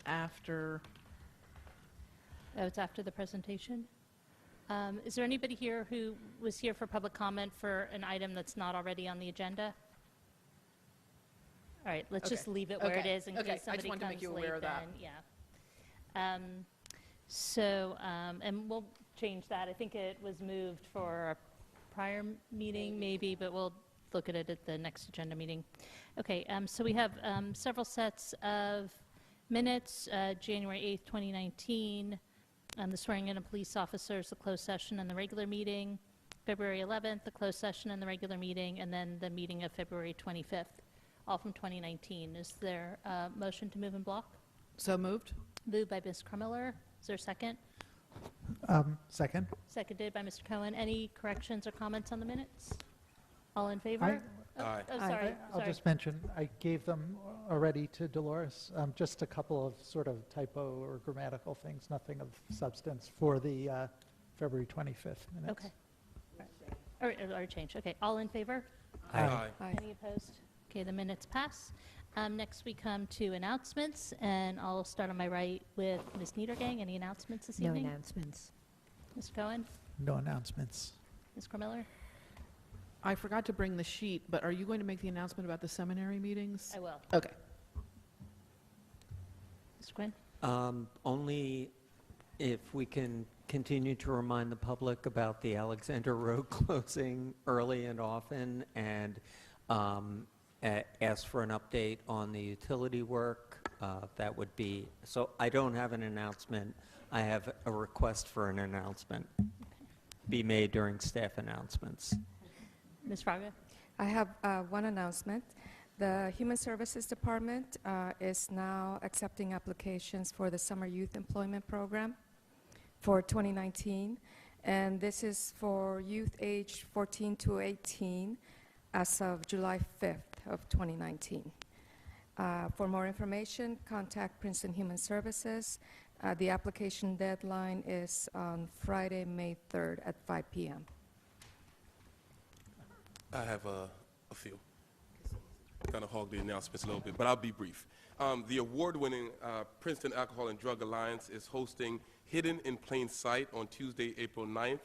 after. Oh, it's after the presentation? Is there anybody here who was here for public comment for an item that's not already on the agenda? All right, let's just leave it where it is in case somebody I just wanted to make comes you late aware of that. then, yeah. And we'll change that. I think it was moved for a prior meeting maybe, but we'll look at it at the next agenda meeting. Okay, so we have several sets of minutes, January 8th, 2019, the swearing in of police officers, the closed session and the regular meeting, February 11th, the closed session and the regular meeting, and then the meeting of February 25th, all from 2019. Is there a motion to move in block? So moved. Moved by Ms. Krummeller. Is there a second? Second. Seconded by Mr. Cohen. Any corrections or comments on the minutes? All in favor? Aye. Oh, sorry. I'll just mention, I gave them already to Dolores, just a couple of sort of typo or grammatical things, nothing of substance for the February 25th minutes. Okay. All right. Or change. Okay. All in favor? Aye. Any opposed? Okay, the minutes pass. Next we come to announcements, and I'll start on my right with Ms. Niedergang. Any announcements this No evening? announcements. Mr. Cohen? No announcements. Ms. Krummeller? I forgot to bring the sheet, but are you going to make the announcement about the seminary meetings? I will. Okay. Mr. Quinn? Only if we can continue to remind the public about the Alexander Road closing early and often, and ask for an update on the utility work. That would be, so I don't have an announcement. I have a request for an announcement be made during staff announcements. Ms. Fraga? I have one announcement. The Human Services Department is now accepting applications for the Summer Youth Employment Program for 2019, and this is for youth aged 14 to 18 as of July 5th of 2019. For more information, contact Princeton Human Services. The application deadline is on Friday, May 3rd at 5 p.m. I have a few. Kind of hog the announcements a little bit, but I'll be brief. The award-winning Princeton Alcohol and Drug Alliance is hosting Hidden in Plain Sight on Tuesday, April 9th,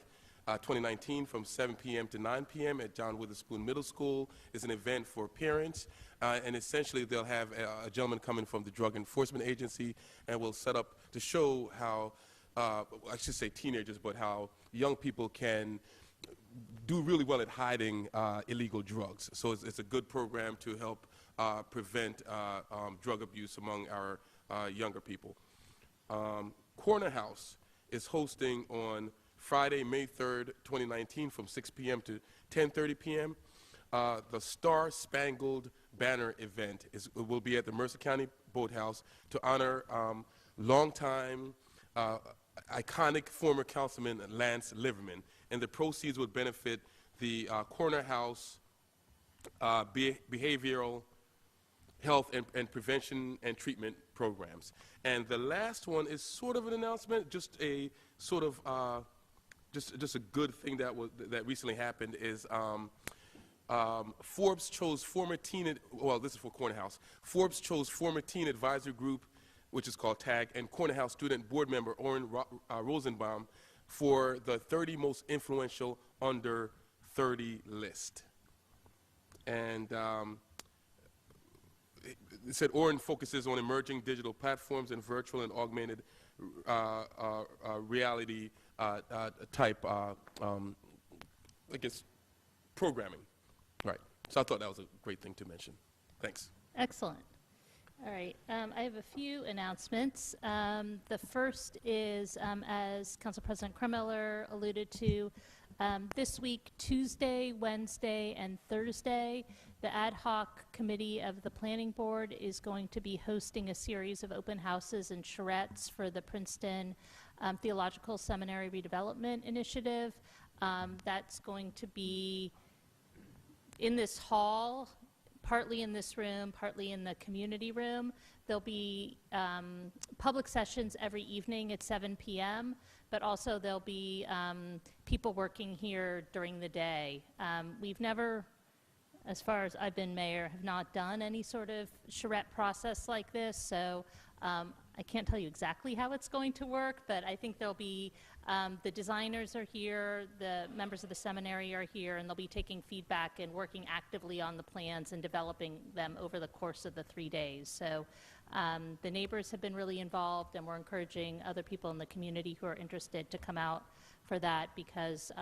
2019, from 7 p.m. to 9 p.m. at John Witherspoon Middle School. It's an event for parents, and essentially they'll have a gentleman coming from the Drug Enforcement Agency, and we'll set up to show how, I should say teenagers, but how young people can do really well at hiding illegal drugs. So it's a good program to help prevent drug abuse among our younger people. Corner House is hosting on Friday, May 3rd, 2019, from 6 p.m. to 10:30 p.m. The Star Spangled Banner event will be at the Mercer County Boathouse to honor longtime, iconic former councilman Lance Liverman, and the proceeds would benefit the Corner House behavioral health and prevention and treatment programs. And the last one is sort of an announcement, just a sort of just a good thing that recently happened is Forbes chose former teen, well, this is for Corner House. Forbes chose former teen advisory group, which is called TAG, and Corner House student board member Oren Rosenbaum for the 30 most influential under 30 list. And it said Oren focuses on emerging digital platforms and virtual and augmented reality type, I guess, programming. Right. So I thought that was a great thing to mention. Thanks. Excellent. All right. I have a few announcements. The first is, as Council President Krummeller alluded to, this week, Tuesday, Wednesday, and Thursday, the ad hoc committee of the Planning Board is going to be hosting a series of open houses and charrettes for the Princeton Theological Seminary Redevelopment Initiative. That's going to be in this hall, partly in this room, partly in the community room. There'll be public sessions every evening at 7 p.m., but also there'll be people working here during the day. We've never, as far as I've been mayor, have not done any sort of charrette process like this, so I can't tell you exactly how it's going to work, but I think there'll be, the designers are here, the members of the seminary are here, and they'll be taking feedback and working actively on the plans and developing them over the course of the 3 days. So the neighbors have been really involved, and we're encouraging other people in the community who are interested to come out for that, because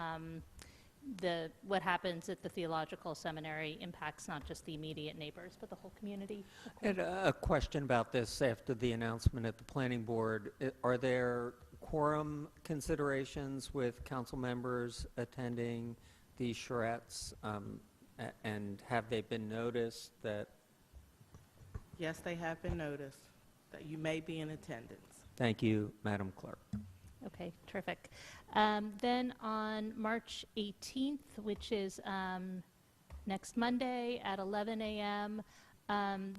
what happens at the theological seminary impacts not just the immediate neighbors, but the whole community. And a question about this after the announcement at the planning board. Are there quorum considerations with council members attending these charrettes? And have they been noticed that? Yes, they have been noticed that you may be in attendance. Thank you, Madam Clerk. Okay, terrific. Then on March 18th, which is next Monday at 11 a.m.,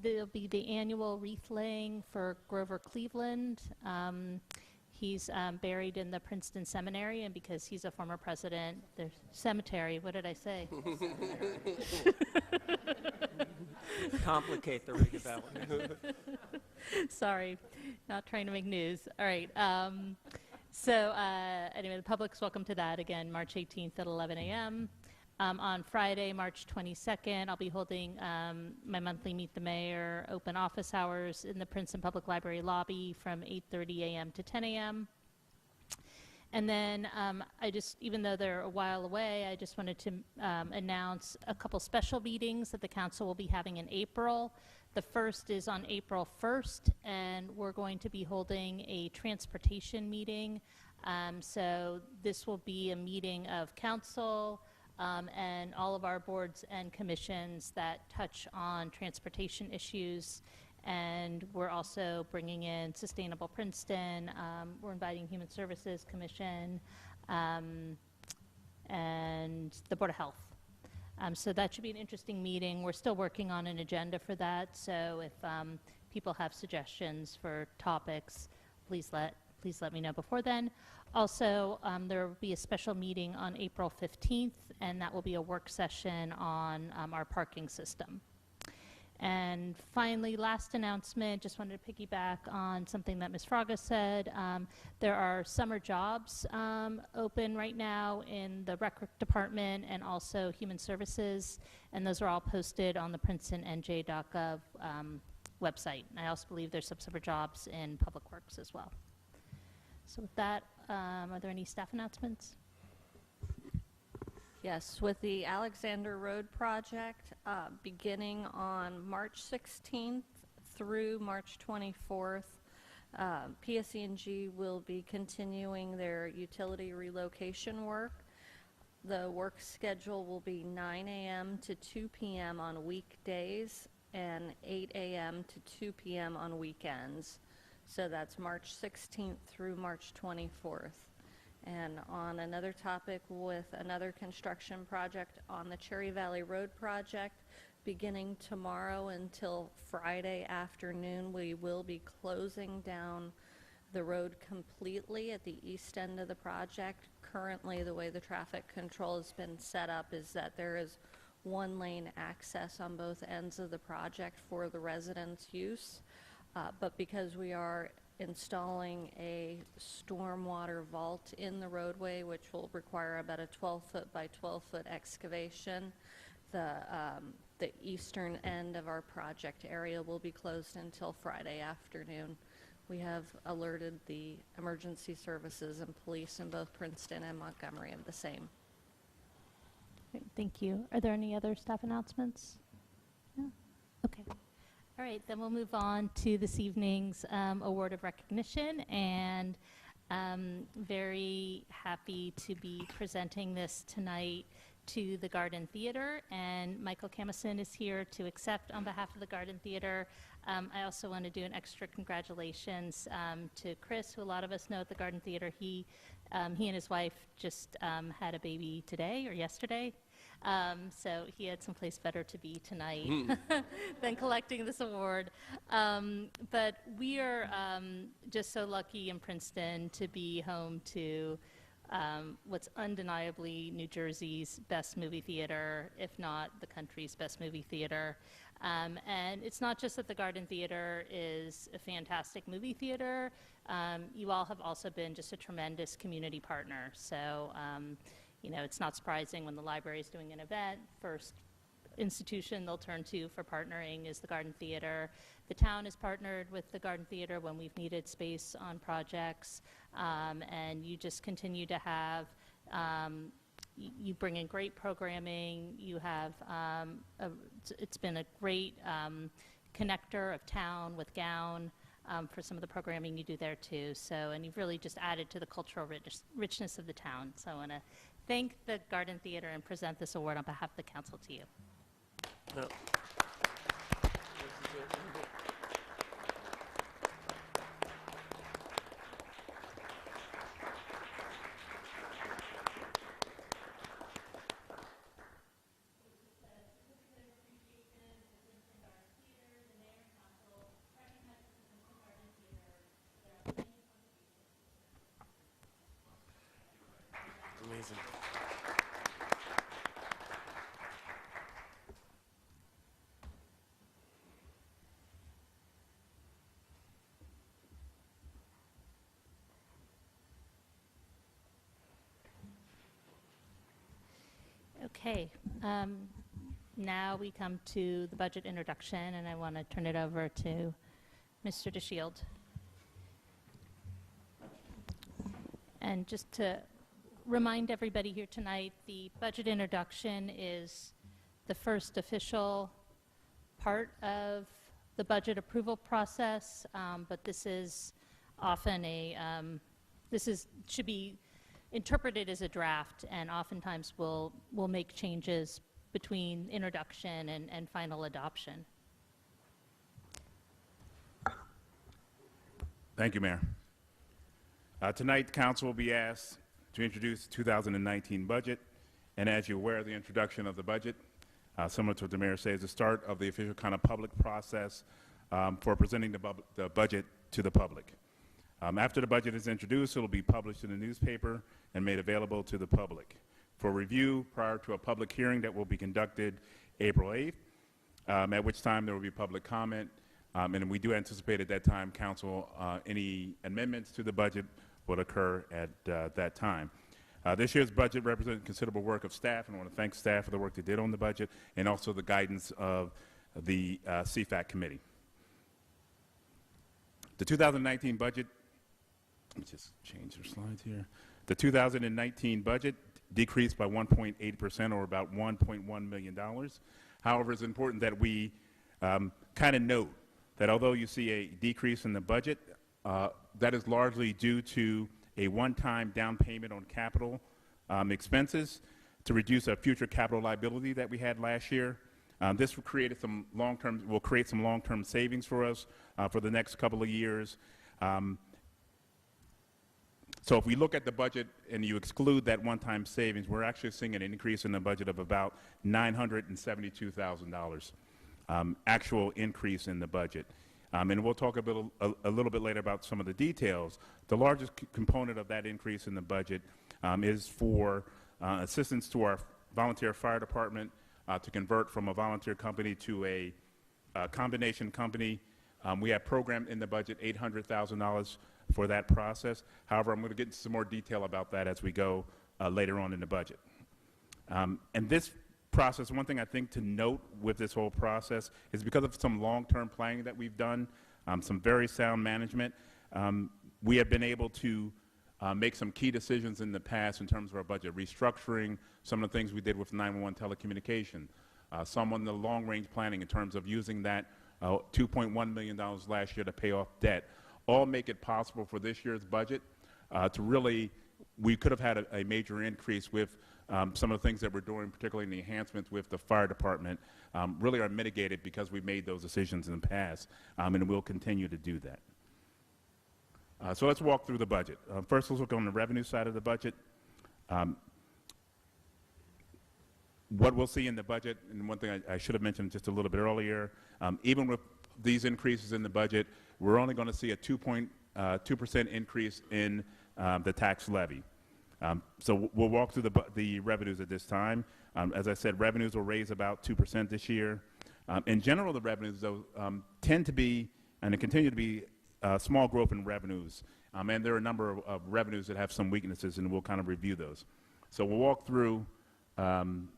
there'll be the annual wreath laying for Grover Cleveland. He's buried in the Princeton Seminary, and because he's a former president, the cemetery, what did I say? Complicate the redevelopment. Sorry, not trying to make news. All right. So anyway, the public's welcome to that again, March 18th at 11 a.m. On Friday, March 22nd, I'll be holding my monthly Meet the Mayor open office hours in the Princeton Public Library lobby from 8:30 a.m. to 10 a.m. And then even though they're a while away, I just wanted to announce a couple special meetings that the council will be having in April. The first is on April 1st, and we're going to be holding a transportation meeting. So this will be a meeting of council and all of our boards and commissions that touch on transportation issues. And we're also bringing in Sustainable Princeton. We're inviting Human Services Commission and the Board of Health. So that should be an interesting meeting. We're still working on an agenda for that. So if people have suggestions for topics, please let me know before then. Also, there will be a special meeting on April 15th, and that will be a work session on our parking system. And finally, last announcement, just wanted to piggyback on something that Ms. Fraga said. There are summer jobs open right now in the rec department and also human services, and those are all posted on the princetonnj.gov website. And I also believe there's some summer jobs in public works as well. So with that, are there any staff announcements? Yes, with the Alexander Road project beginning on March 16th through March 24th, PSE&G will be continuing their utility relocation work. The work schedule will be 9 a.m. to 2 p.m. on weekdays and 8 a.m. to 2 p.m. on weekends. So that's March 16th through March 24th. And on another topic, with another construction project on the Cherry Valley Road project, beginning tomorrow until Friday afternoon, we will be closing down the road completely at the east end of the project. Currently, the way the traffic control has been set up is that there is one lane access on both ends of the project for the residents' use. But because we are installing a stormwater vault in the roadway, which will require about a 12-foot by 12-foot excavation, the eastern end of our project area will be closed until Friday afternoon. We have alerted the emergency services and police in both Princeton and Montgomery of the same. Great, thank you. Are there any other staff announcements? No? Okay. All right, then we'll move on to this evening's award of recognition, and very happy to be presenting this tonight to the Garden Theater, and Michael Camison is here to accept on behalf of the Garden Theater. I also want to do an extra congratulations to Chris, who a lot of us know at the Garden Theater. He and his wife just had a baby today or yesterday. So he had someplace better to be tonight than collecting this award. But we are just so lucky in Princeton to be home to what's undeniably New Jersey's best movie theater, if not the country's best movie theater. And it's not just that the Garden Theater is a fantastic movie theater. You all have also been just a tremendous community partner. So, you know, it's not surprising when the library is doing an event, first institution they'll turn to for partnering is the Garden Theater. The town has partnered with the Garden Theater when we've needed space on projects, and you just continue to have, you bring in great programming. You have, it's been a great connector of town with Gown for some of the programming you do there too. So, and you've really just added to the cultural richness of the town. So I want to thank the Garden Theater and present this award on behalf of the council to you. No. Amazing. Okay, now we come to the budget introduction, and I want to turn it over to Mr. DeShield. And just to remind everybody here tonight, the budget introduction is the first official part of the budget approval process, but this is often a, should be interpreted as a draft, and oftentimes we'll make changes between introduction and final adoption. Thank you, Mayor. Tonight, the council will be asked to introduce the 2019 budget, and as you're aware, the introduction of the budget, similar to what the mayor says, the start of the official kind of public process for presenting the budget to the public. After the budget is introduced, it will be published in the newspaper and made available to the public for review prior to a public hearing that will be conducted April 8th, at which time there will be public comment. And we do anticipate at that time, council, any amendments to the budget would occur at that time. This year's budget represented considerable work of staff, and I want to thank staff for the work they did on the budget and also the guidance of the CFAC committee. The 2019 budget, let me just change your slides here. The 2019 budget decreased by 1.8% or about $1.1 million. However, it's important that we kind of note that although you see a decrease in the budget, that is largely due to a one-time down payment on capital expenses to reduce a future capital liability that we had last year. This will create some long-term savings for us for the next couple of years. So if we look at the budget and you exclude that one-time savings, we're actually seeing an increase in the budget of about $972,000, actual increase in the budget. And we'll talk a little bit later about some of the details. The largest component of that increase in the budget is for assistance to our volunteer fire department to convert from a volunteer company to a combination company. We have programmed in the budget $800,000 for that process. However, I'm going to get into some more detail about that as we go later on in the budget. And this process, one thing I think to note with this whole process is because of some long-term planning that we've done, some very sound management, we have been able to make some key decisions in the past in terms of our budget, restructuring some of the things we did with 911 telecommunication, some on the long-range planning in terms of using that $2.1 million last year to pay off debt, all make it possible for this year's budget to really, we could have had a major increase with some of the things that we're doing, particularly in the enhancements with the fire department, really are mitigated because we made those decisions in the past, and we'll continue to do that. So let's walk through the budget. First, let's look on the revenue side of the budget. What we'll see in the budget, and one thing I should have mentioned just a little bit earlier, even with these increases in the budget, we're only going to see a 2% increase in the tax levy. So we'll walk through the revenues at this time. As I said, revenues will raise about 2% this year. In general, the revenues, though, tend to be, and continue to be, small growth in revenues. And there are a number of revenues that have some weaknesses, and we'll kind of review those. So we'll walk through some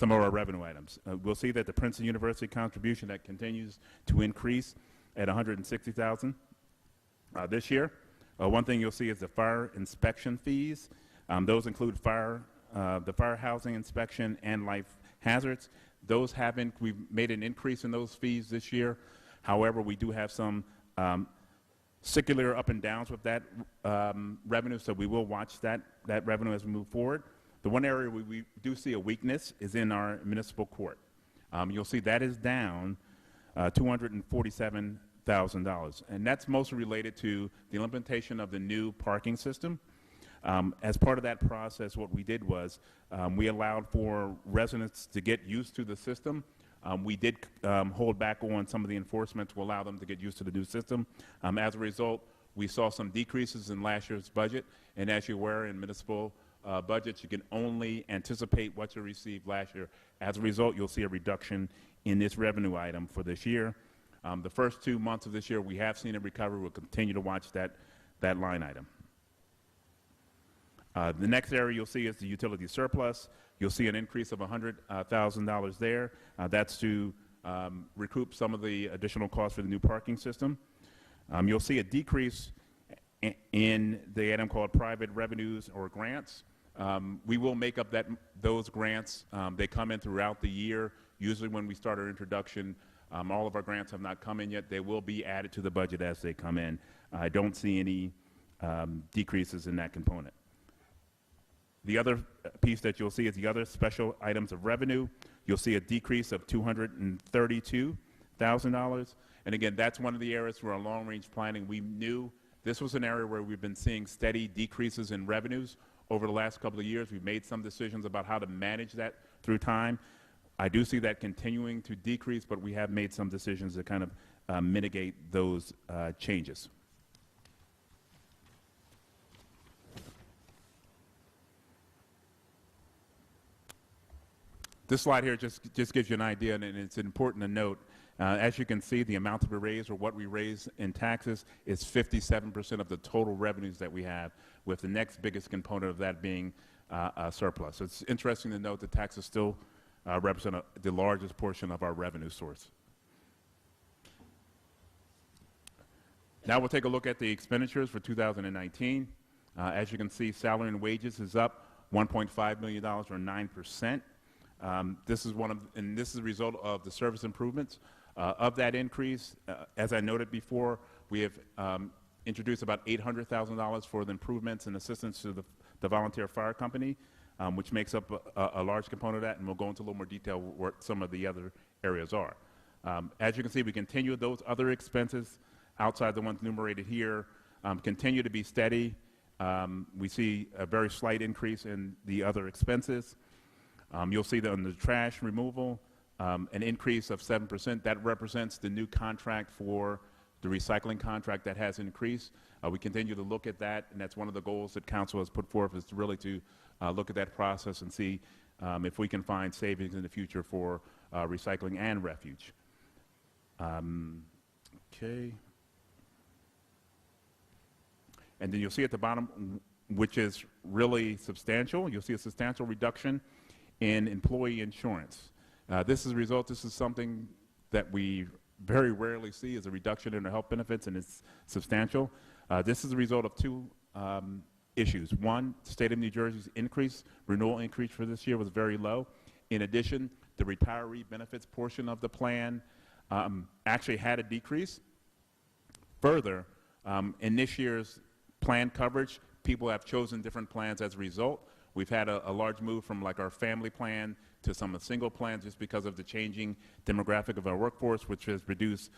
of our revenue items. We'll see that the Princeton University contribution that continues to increase at $160,000 this year. One thing you'll see is the fire inspection fees. Those include the fire housing inspection and life hazards. Those haven't, we've made an increase in those fees this year. However, we do have some secular up and downs with that revenue, so we will watch that revenue as we move forward. The one area we do see a weakness is in our municipal court. You'll see that is down $247,000, and that's mostly related to the implementation of the new parking system. As part of that process, what we did was we allowed for residents to get used to the system. We did hold back on some of the enforcement to allow them to get used to the new system. As a result, we saw some decreases in last year's budget, and as you're aware, in municipal budgets, you can only anticipate what you received last year. As a result, you'll see a reduction in this revenue item for this year. The first 2 months of this year, we have seen a recovery. We'll continue to watch that line item. The next area you'll see is the utility surplus. You'll see an increase of $100,000 there. That's to recoup some of the additional costs for the new parking system. You'll see a decrease in the item called private revenues or grants. We will make up those grants. They come in throughout the year. Usually when we start our introduction, all of our grants have not come in yet. They will be added to the budget as they come in. I don't see any decreases in that component. The other piece that you'll see is the other special items of revenue. You'll see a decrease of $232,000. And again, that's one of the areas for our long-range planning. We knew this was an area where we've been seeing steady decreases in revenues over the last couple of years. We've made some decisions about how to manage that through time. I do see that continuing to decrease, but we have made some decisions to kind of mitigate those changes. This slide here just gives you an idea, and it's important to note, as you can see, the amount that we raise or what we raise in taxes is 57% of the total revenues that we have, with the next biggest component of that being a surplus. So it's interesting to note that taxes still represent the largest portion of our revenue source. Now we'll take a look at the expenditures for 2019. As you can see, salary and wages is up $1.5 million or 9%. This is a result of the service improvements. Of that increase, as I noted before, we have introduced about $800,000 for the improvements and assistance to the volunteer fire company, which makes up a large component of that, and we'll go into a little more detail what some of the other areas are. As you can see, we continue those other expenses outside the ones enumerated here, continue to be steady. We see a very slight increase in the other expenses. You'll see that on the trash removal, an increase of 7%. That represents the new contract for the recycling contract that has increased. We continue to look at that, and that's one of the goals that Council has put forth, is to really look at that process and see if we can find savings in the future for recycling and refuge. Okay. And then you'll see at the bottom, which is really substantial, you'll see a substantial reduction in employee insurance. This is a result, this is something that we very rarely see, is a reduction in our health benefits, and it's substantial. This is a result of two issues. One, the state of New Jersey's renewal increase for this year was very low. In addition, the retiree benefits portion of the plan actually had a decrease. Further, in this year's plan coverage, people have chosen different plans as a result. We've had a large move from like our family plan to some of the single plans just because of the changing demographic of our workforce, which has reduced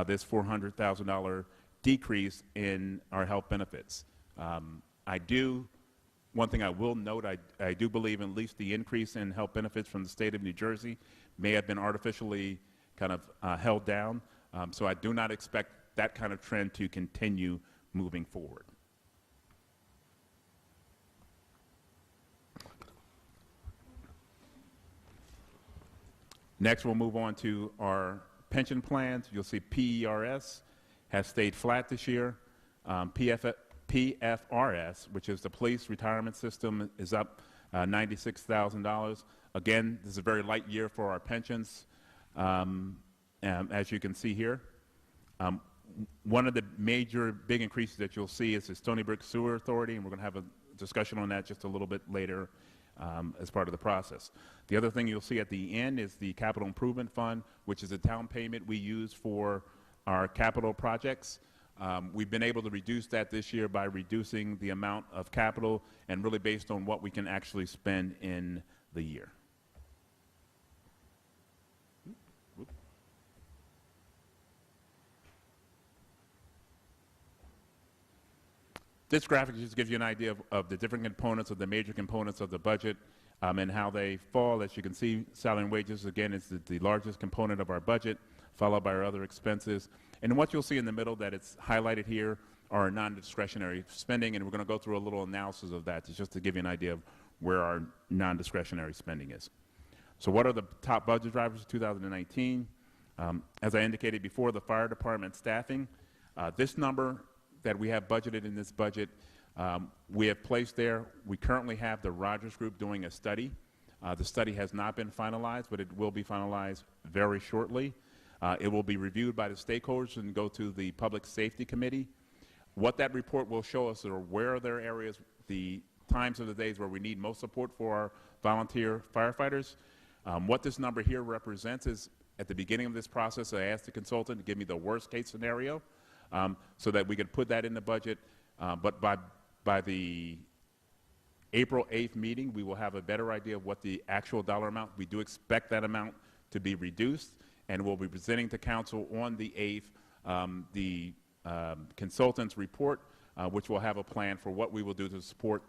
this $400,000 decrease in our health benefits. One thing I will note, I do believe at least the increase in health benefits from the state of New Jersey may have been artificially kind of held down. So I do not expect that kind of trend to continue moving forward. Next, we'll move on to our pension plans. You'll see PERS has stayed flat this year. PFRS, which is the police retirement system, is up $96,000. Again, this is a very light year for our pensions, as you can see here. One of the major big increases that you'll see is the Stony Brook Sewer Authority, and we're going to have a discussion on that just a little bit later as part of the process. The other thing you'll see at the end is the Capital Improvement Fund, which is a down payment we use for our capital projects. We've been able to reduce that this year by reducing the amount of capital and really based on what we can actually spend in the year. This graphic just gives you an idea of the different components, of the major components of the budget and how they fall. As you can see, salary and wages, again, is the largest component of our budget, followed by our other expenses. And what you'll see in the middle that it's highlighted here are non-discretionary spending, and we're going to go through a little analysis of that just to give you an idea of where our non-discretionary spending is. So what are the top budget drivers of 2019? As I indicated before, the fire department staffing. This number that we have budgeted in this budget, we have placed there. We currently have the Rogers Group doing a study. The study has not been finalized, but it will be finalized very shortly. It will be reviewed by the stakeholders and go to the Public Safety Committee. What that report will show us are where are there areas, the times of the days where we need most support for our volunteer firefighters. What this number here represents is at the beginning of this process, I asked the consultant to give me the worst case scenario so that we could put that in the budget. But by the April 8th meeting, we will have a better idea of what the actual dollar amount. We do expect that amount to be reduced, and we'll be presenting to council on the 8th the consultant's report, which will have a plan for what we will do to support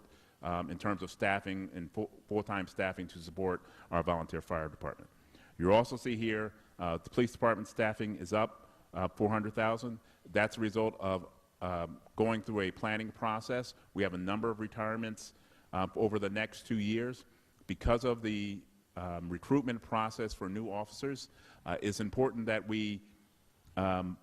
in terms of staffing and full-time staffing to support our volunteer fire department. You'll also see here the police department staffing is up $400,000. That's a result of going through a planning process. We have a number of retirements over the next 2 years. Because of the recruitment process for new officers, it's important that we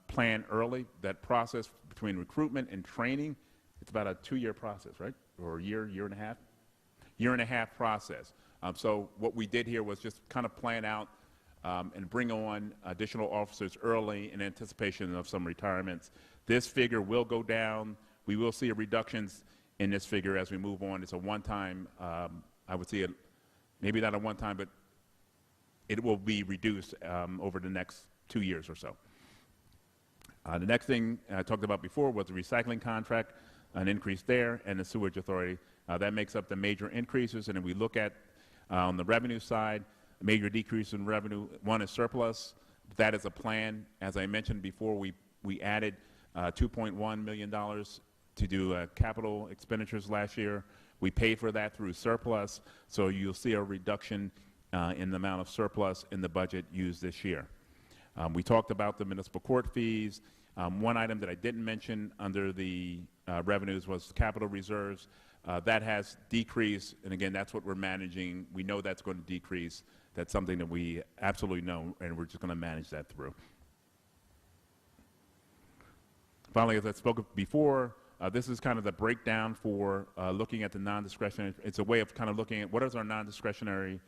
plan early. That process between recruitment and training, it's about a 2-year process, right? Or a year, year and a half? Year and a half process. So what we did here was just kind of plan out and bring on additional officers early in anticipation of some retirements. This figure will go down. We will see reductions in this figure as we move on. It's a one-time, I would say, maybe not a one-time, but it will be reduced over the next 2 years or so. The next thing I talked about before was the recycling contract, an increase there, and the sewage authority. That makes up the major increases, and if we look at on the revenue side, a major decrease in revenue. One is surplus. That is a plan. As I mentioned before, we added $2.1 million to do capital expenditures last year. We paid for that through surplus, so you'll see a reduction in the amount of surplus in the budget used this year. We talked about the municipal court fees. One item that I didn't mention under the revenues was capital reserves. That has decreased, and again, that's what we're managing. We know that's going to decrease. That's something that we absolutely know, and we're just going to manage that through. Finally, as I spoke before, this is kind of the breakdown for looking at the non-discretionary. It's a way of kind of looking at what is our non-discretionary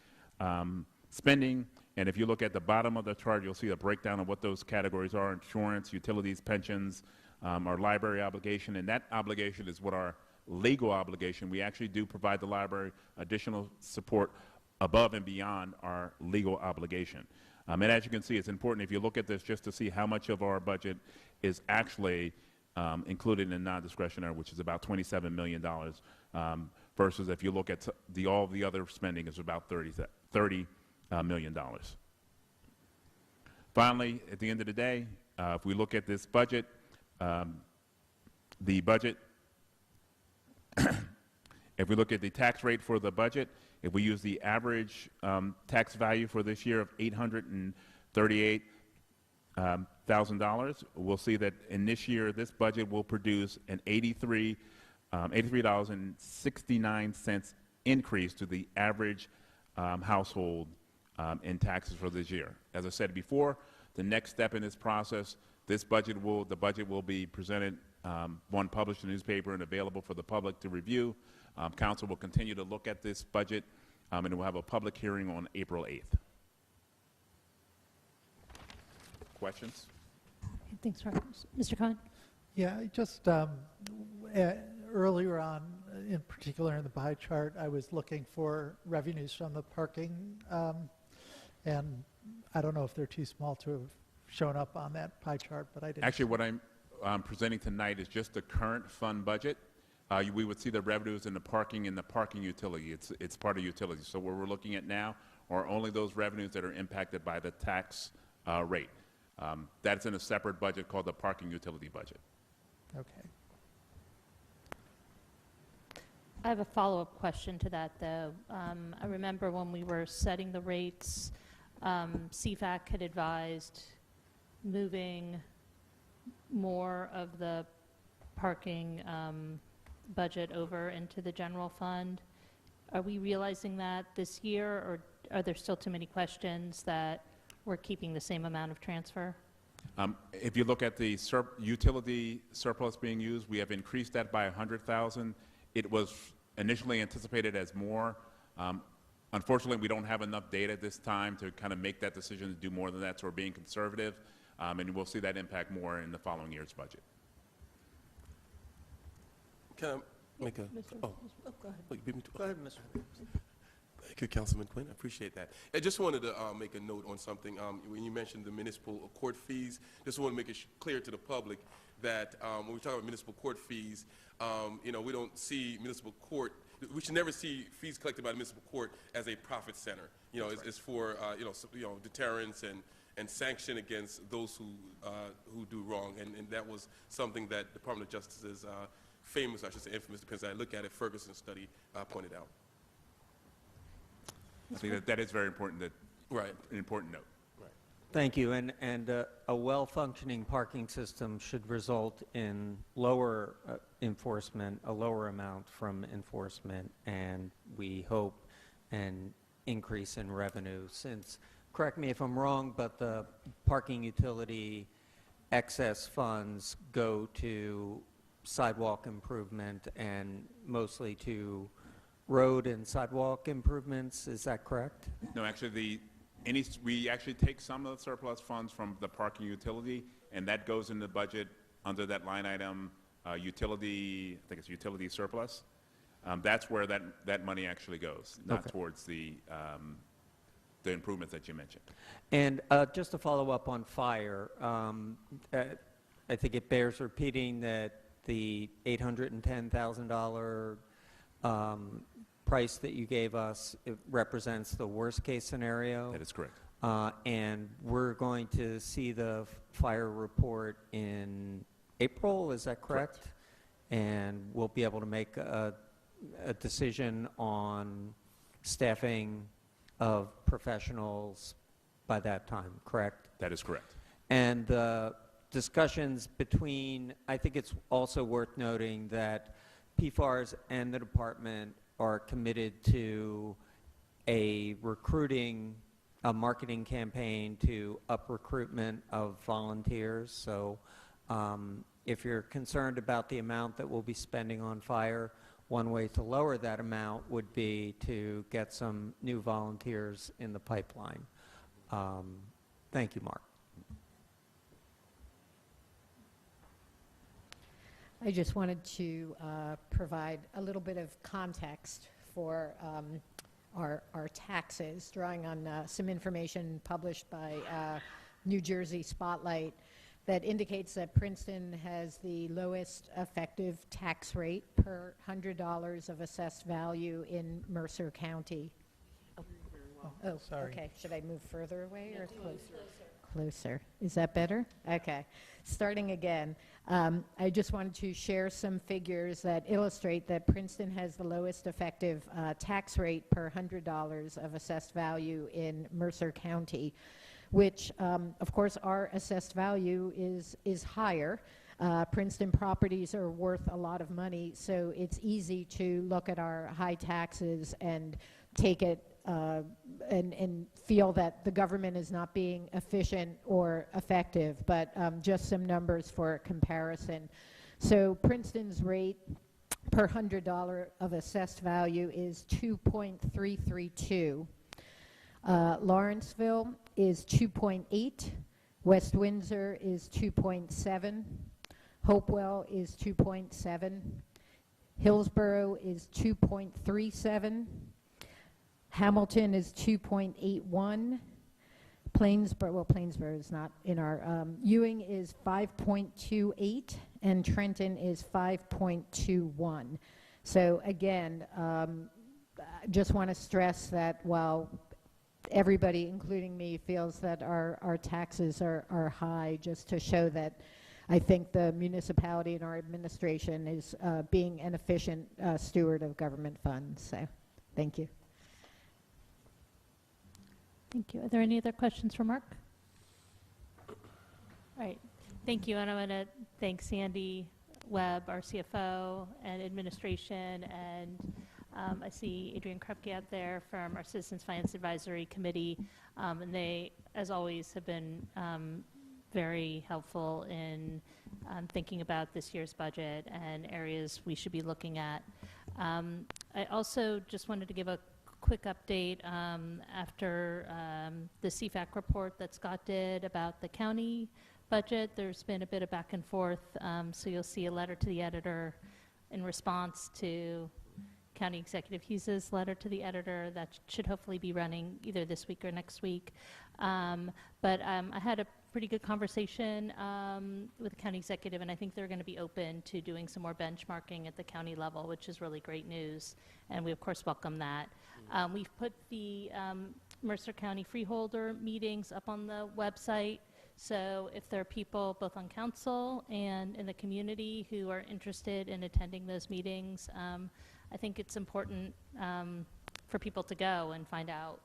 spending. And if you look at the bottom of the chart, you'll see a breakdown of what those categories are: insurance, utilities, pensions, our library obligation. And that obligation is what our legal obligation. We actually do provide the library additional support above and beyond our legal obligation. And as you can see, it's important if you look at this just to see how much of our budget is actually included in non-discretionary, which is about $27 million, versus if you look at all the other spending is about $30 million. Finally, at the end of the day, if we look at this budget, if we look at the tax rate for the budget, if we use the average tax value for this year of $838,000, we'll see that in this year, this budget will produce an $83.69 increase to the average household in taxes for this year. As I said before, the next step in this process, the budget will be presented, one published in the newspaper and available for the public to review. Council will continue to look at this budget, and we'll have a public hearing on April 8th. Questions? Thanks, Mark. Mr. Khan? Yeah, just earlier on, in particular in the pie chart, I was looking for revenues from the parking, and I don't know if they're too small to have shown up on that pie chart, but I didn't. Actually, what I'm presenting tonight is just the current fund budget. We would see the revenues in the parking utility. It's part of utility. So what we're looking at now are only those revenues that are impacted by the tax rate. That's in a separate budget called the parking utility budget. Okay. I have a follow-up question to that, though. I remember when we were setting the rates, CFAC had advised moving more of the parking budget over into the general fund. Are we realizing that this year, or are there still too many questions that we're keeping the same amount of transfer? If you look at the utility surplus being used, we have increased that by 100,000. It was initially anticipated as more. Unfortunately, we don't have enough data at this time to kind of make that decision to do more than that, so we're being conservative, and we'll see that impact more in the following year's budget. Can I make a? Go ahead. Wait, you beat me to it. Go ahead, Mr. Thank you, Councilman Quinn. I appreciate that. I just wanted to make a note on something. When you mentioned the municipal court fees, just want to make it clear to the public that when we talk about municipal court fees, we don't see municipal court. We should never see fees collected by the municipal court as a profit center. It's for deterrence and sanction against those who do wrong. And that was something that the Department of Justice's famous, I should say infamous, depends how I look at it, Ferguson study pointed out. I think that is very important. Right. An important note. Right. Thank you. And a well-functioning parking system should result in lower enforcement, a lower amount from enforcement, and we hope an increase in revenue. Since, correct me if I'm wrong, but the parking utility excess funds go to sidewalk improvement and mostly to road and sidewalk improvements. Is that correct? No, actually, we actually take some of the surplus funds from the parking utility, and that goes in the budget under that line item, utility, I think it's utility surplus. That's where that money actually goes, not Okay. towards the improvements that you mentioned. And just to follow up on fire, I think it bears repeating that the $810,000 price that you gave us, it represents the worst-case scenario. That is correct. And we're going to see the fire report in April, is that correct? And we'll be able to make a decision on staffing of professionals by that time, correct? That is correct. And discussions between, I think it's also worth noting that PFARS and the department are committed to a marketing campaign to up recruitment of volunteers. So if you're concerned about the amount that we'll be spending on fire, one way to lower that amount would be to get some new volunteers in the pipeline. Thank you, Mark. I just wanted to provide a little bit of context for our taxes, drawing on some information published by New Jersey Spotlight that indicates that Princeton has the lowest effective tax rate per $100 of assessed value in Mercer County. Oh, Sorry. okay. Should I move further away or closer? Closer. Is that better? Okay. Starting again. I just wanted to share some figures that illustrate that Princeton has the lowest effective tax rate per $100 of assessed value in Mercer County, which, of course, our assessed value is higher. Princeton properties are worth a lot of money, so it's easy to look at our high taxes and take it and feel that the government is not being efficient or effective, but just some numbers for comparison. So Princeton's rate per $100 of assessed value is 2.332. Lawrenceville is 2.8. West Windsor is 2.7. Hopewell is 2.7. Hillsborough is 2.37. Hamilton is 2.81. Plainsboro is not in our, Ewing is 5.28, and Trenton is 5.21. So again, just want to stress that while everybody, including me, feels that our taxes are high, just to show that I think the municipality and our administration is being an efficient steward of government funds. So thank you. Thank you. Are there any other questions for Mark? All right. Thank you. And I want to thank Sandy Webb, our CFO, and administration. And I see Adrian Krupke out there from our Citizens Finance Advisory Committee. And they, as always, have been very helpful in thinking about this year's budget and areas we should be looking at. I also just wanted to give a quick update after the CFAC report that Scott did about the county budget. There's been a bit of back and forth, so you'll see a letter to the editor in response to County Executive Hughes' letter to the editor that should hopefully be running either this week or next week. But I had a pretty good conversation with the county executive, and I think they're going to be open to doing some more benchmarking at the county level, which is really great news, and we of course welcome that. We've put the Mercer County freeholder meetings up on the website, so if there are people both on council and in the community who are interested in attending those meetings, I think it's important for people to go and find out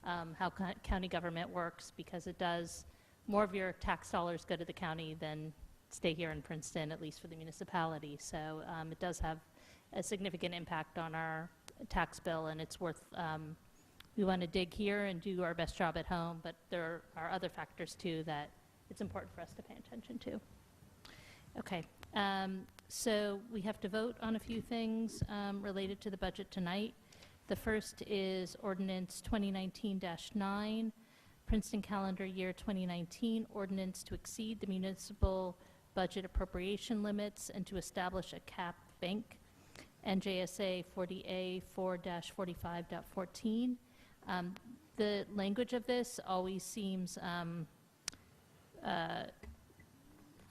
how county government works, because it does, more of your tax dollars go to the county than stay here in Princeton, at least for the municipality. So it does have a significant impact on our tax bill, and it's worth, we want to dig here and do our best job at home, but there are other factors too that it's important for us to pay attention to. Okay, so we have to vote on a few things related to the budget tonight. The first is Ordinance 2019-9, Princeton calendar year 2019, ordinance to exceed the municipal budget appropriation limits and to establish a cap bank, NJSA 40A 4-45.14. The language of this always seems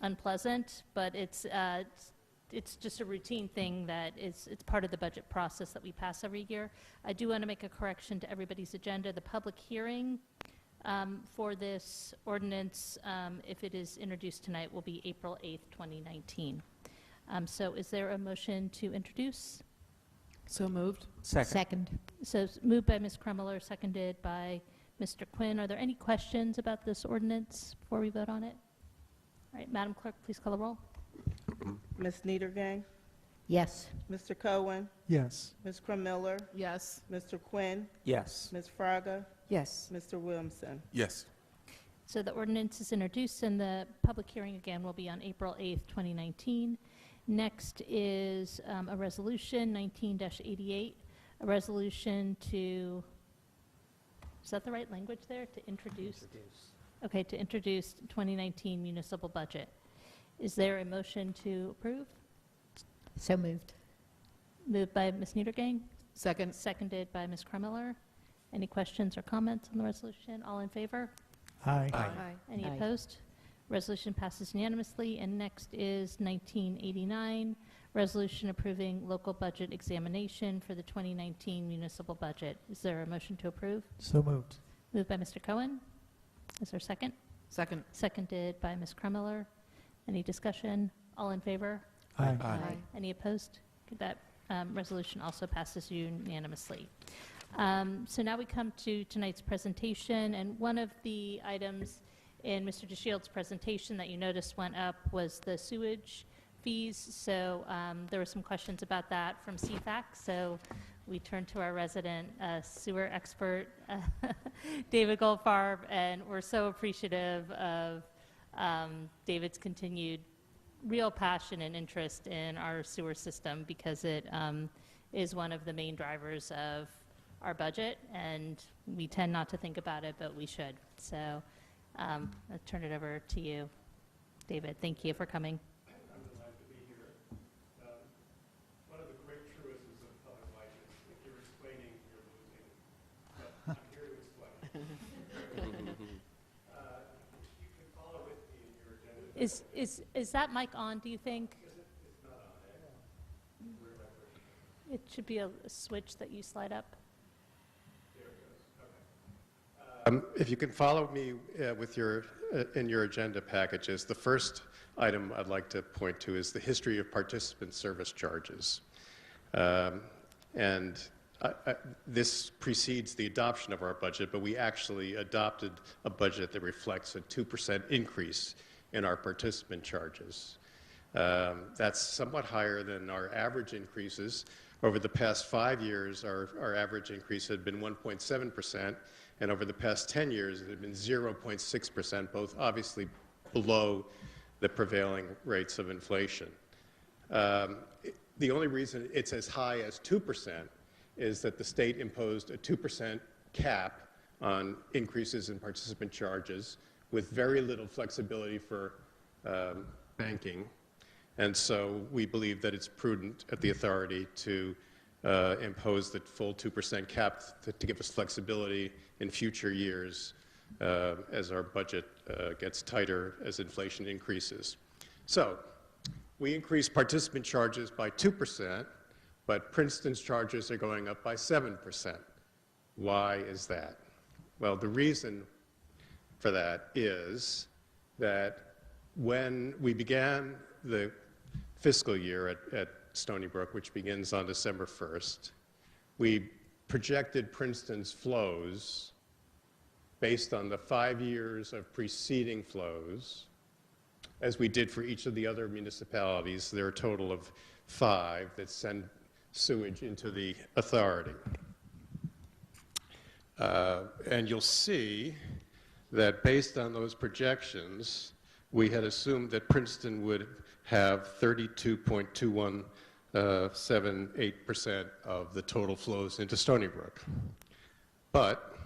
unpleasant, but it's just a routine thing that it's part of the budget process that we pass every year. I do want to make a correction to everybody's agenda. The public hearing for this ordinance, if it is introduced tonight, will be April 8th, 2019. So is there a motion to introduce? So moved. Second. So it's moved by Ms. Krummeler, seconded by Mr. Quinn. Are there any questions about this ordinance before we vote on it? All right, Madam Clerk, please call the roll. Ms. Niedergang, Yes. Mr. Cohen, Yes. Ms. Krumiller, Yes. Mr. Quinn, Yes. Ms. Fraga, Yes. Mr. Williamson. Yes. So the ordinance is introduced, and the public hearing again will be on April 8th, 2019. Next is a resolution, 19-88, a resolution to, is that the right language there? To introduce? Okay, to introduce 2019 municipal budget. Is there a motion to approve? So moved. Moved by Ms. Niedergang, Second. seconded by Ms. Krummeler. Any questions or comments on the resolution? All in favor? Aye. Aye. Any Aye. opposed? Resolution passes unanimously. And next is 1989, resolution approving local budget examination for the 2019 municipal budget. Is there a motion to approve? So moved. Moved by Mr. Cohen. Is there a second? Second. Seconded by Ms. Krummeler. Any discussion? All in favor? Aye. Aye. Any opposed? That resolution also passes unanimously. So now we come to tonight's presentation, and one of the items in Mr. DeShield's presentation that you noticed went up was the sewage fees. So there were some questions about that from CFAC. So we turn to our resident sewer expert, David Goldfarb, and we're so appreciative of David's continued real passion and interest in our sewer system because it is one of the main drivers of our budget, and we tend not to think about it, but we should. So I'll turn it over to you, David. Thank you for coming. I'm glad to be here. One of the great truisms of public life is if you're explaining, you're losing. But I'm here to explain. You can follow with me in your agenda. Is that mic on, do you think? It's not on there. Where am I pushing? It should be a switch that you slide up. There it goes. Okay. If you can follow me with in your agenda packages, the first item I'd like to point to is the history of participant service charges. This precedes the adoption of our budget, but we actually adopted a budget that reflects a 2% increase in our participant charges. That's somewhat higher than our average increases. Over the past 5 years, our average increase had been 1.7%, and over the past 10 years, it had been 0.6%, both obviously below the prevailing rates of inflation. The only reason it's as high as 2% is that the state imposed a 2% cap on increases in participant charges with very little flexibility for banking. And so we believe that it's prudent at the authority to impose the full 2% cap to give us flexibility in future years as our budget gets tighter as inflation increases. So we increased participant charges by 2%, but Princeton's charges are going up by 7%. Why is that? Well, the reason for that is that when we began the fiscal year at Stony Brook, which begins on December 1st, we projected Princeton's flows based on the 5 years of preceding flows, as we did for each of the other municipalities. There are a total of 5 that send sewage into the authority. And you'll see that based on those projections, we had assumed that Princeton would have 32.2178% of the total flows into Stony Brook. But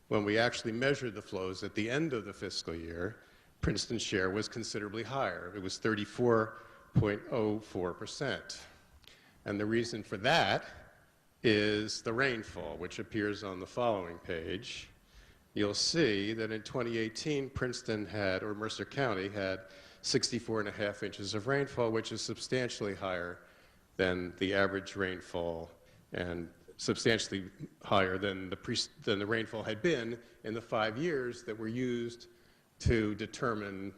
when we actually measured the flows at the end of the fiscal year, Princeton's share was considerably higher. It was 34.04%. And the reason for that is the rainfall, which appears on the following page. You'll see that in 2018, Princeton had, or Mercer County had, 64.5 inches of rainfall, which is substantially higher than the average rainfall and substantially higher than the rainfall had been in the 5 years that were used to determine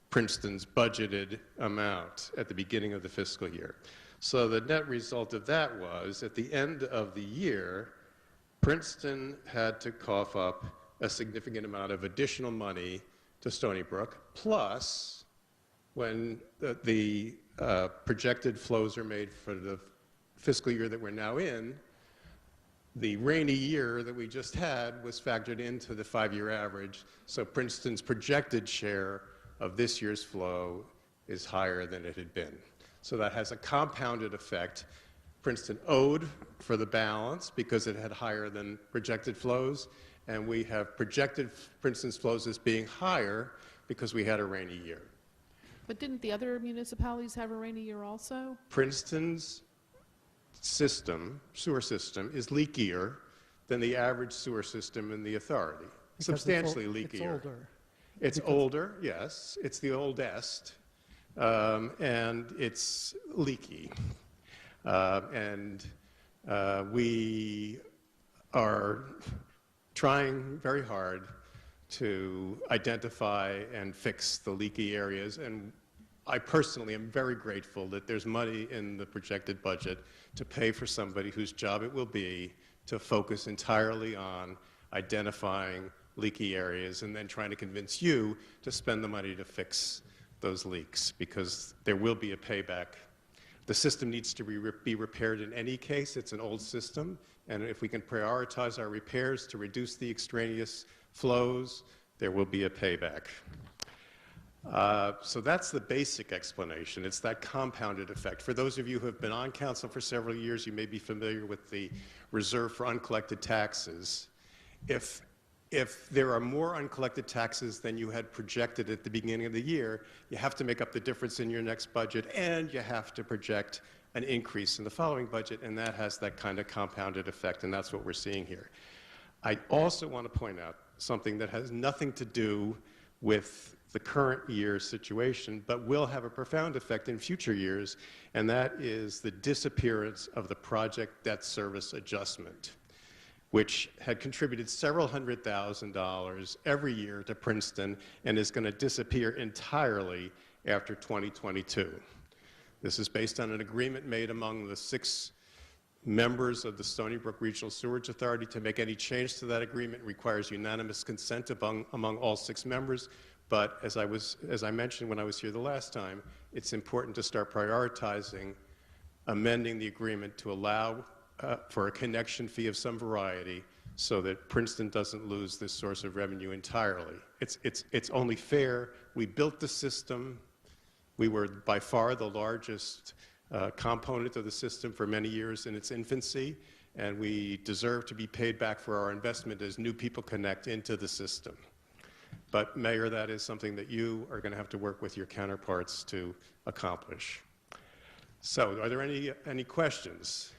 Princeton's budgeted amount at the beginning of the fiscal year. So the net result of that was, at the end of the year, Princeton had to cough up a significant amount of additional money to Stony Brook, plus when the projected flows are made for the fiscal year that we're now in, the rainy year that we just had was factored into the 5-year average, so Princeton's projected share of this year's flow is higher than it had been. So that has a compounded effect. Princeton owed for the balance because it had higher than projected flows, and we have projected Princeton's flows as being higher because we had a rainy year. But didn't the other municipalities have a rainy year also? Princeton's system, sewer system, is leakier than the average sewer system in the authority. Because Substantially it's leakier. older. It's older, yes. It's the oldest. And it's leaky. We are trying very hard to identify and fix the leaky areas, and I personally am very grateful that there's money in the projected budget to pay for somebody whose job it will be to focus entirely on identifying leaky areas and then trying to convince you to spend the money to fix those leaks, because there will be a payback The system needs to be repaired in any case. It's an old system, and if we can prioritize our repairs to reduce the extraneous flows, there will be a payback. So that's the basic explanation. It's that compounded effect. For those of you who have been on council for several years, you may be familiar with the reserve for uncollected taxes. If there are more uncollected taxes than you had projected at the beginning of the year, you have to make up the difference in your next budget, and you have to project an increase in the following budget, and that has that kind of compounded effect, and that's what we're seeing here. I also want to point out something that has nothing to do with the current year's situation, but will have a profound effect in future years, and that is the disappearance of the project debt service adjustment, which had contributed several $100,000 every year to Princeton and is going to disappear entirely after 2022. This is based on an agreement made among the 6 members of the Stony Brook Regional Sewerage Authority. To make any change to that agreement requires unanimous consent among all 6 members. But as I mentioned when I was here the last time, it's important to start prioritizing amending the agreement to allow for a connection fee of some variety so that Princeton doesn't lose this source of revenue entirely. It's only fair. We built the system. We were by far the largest component of the system for many years in its infancy, and we deserve to be paid back for our investment as new people connect into the system. But Mayor, that is something that you are going to have to work with your counterparts to accomplish. So are there any questions?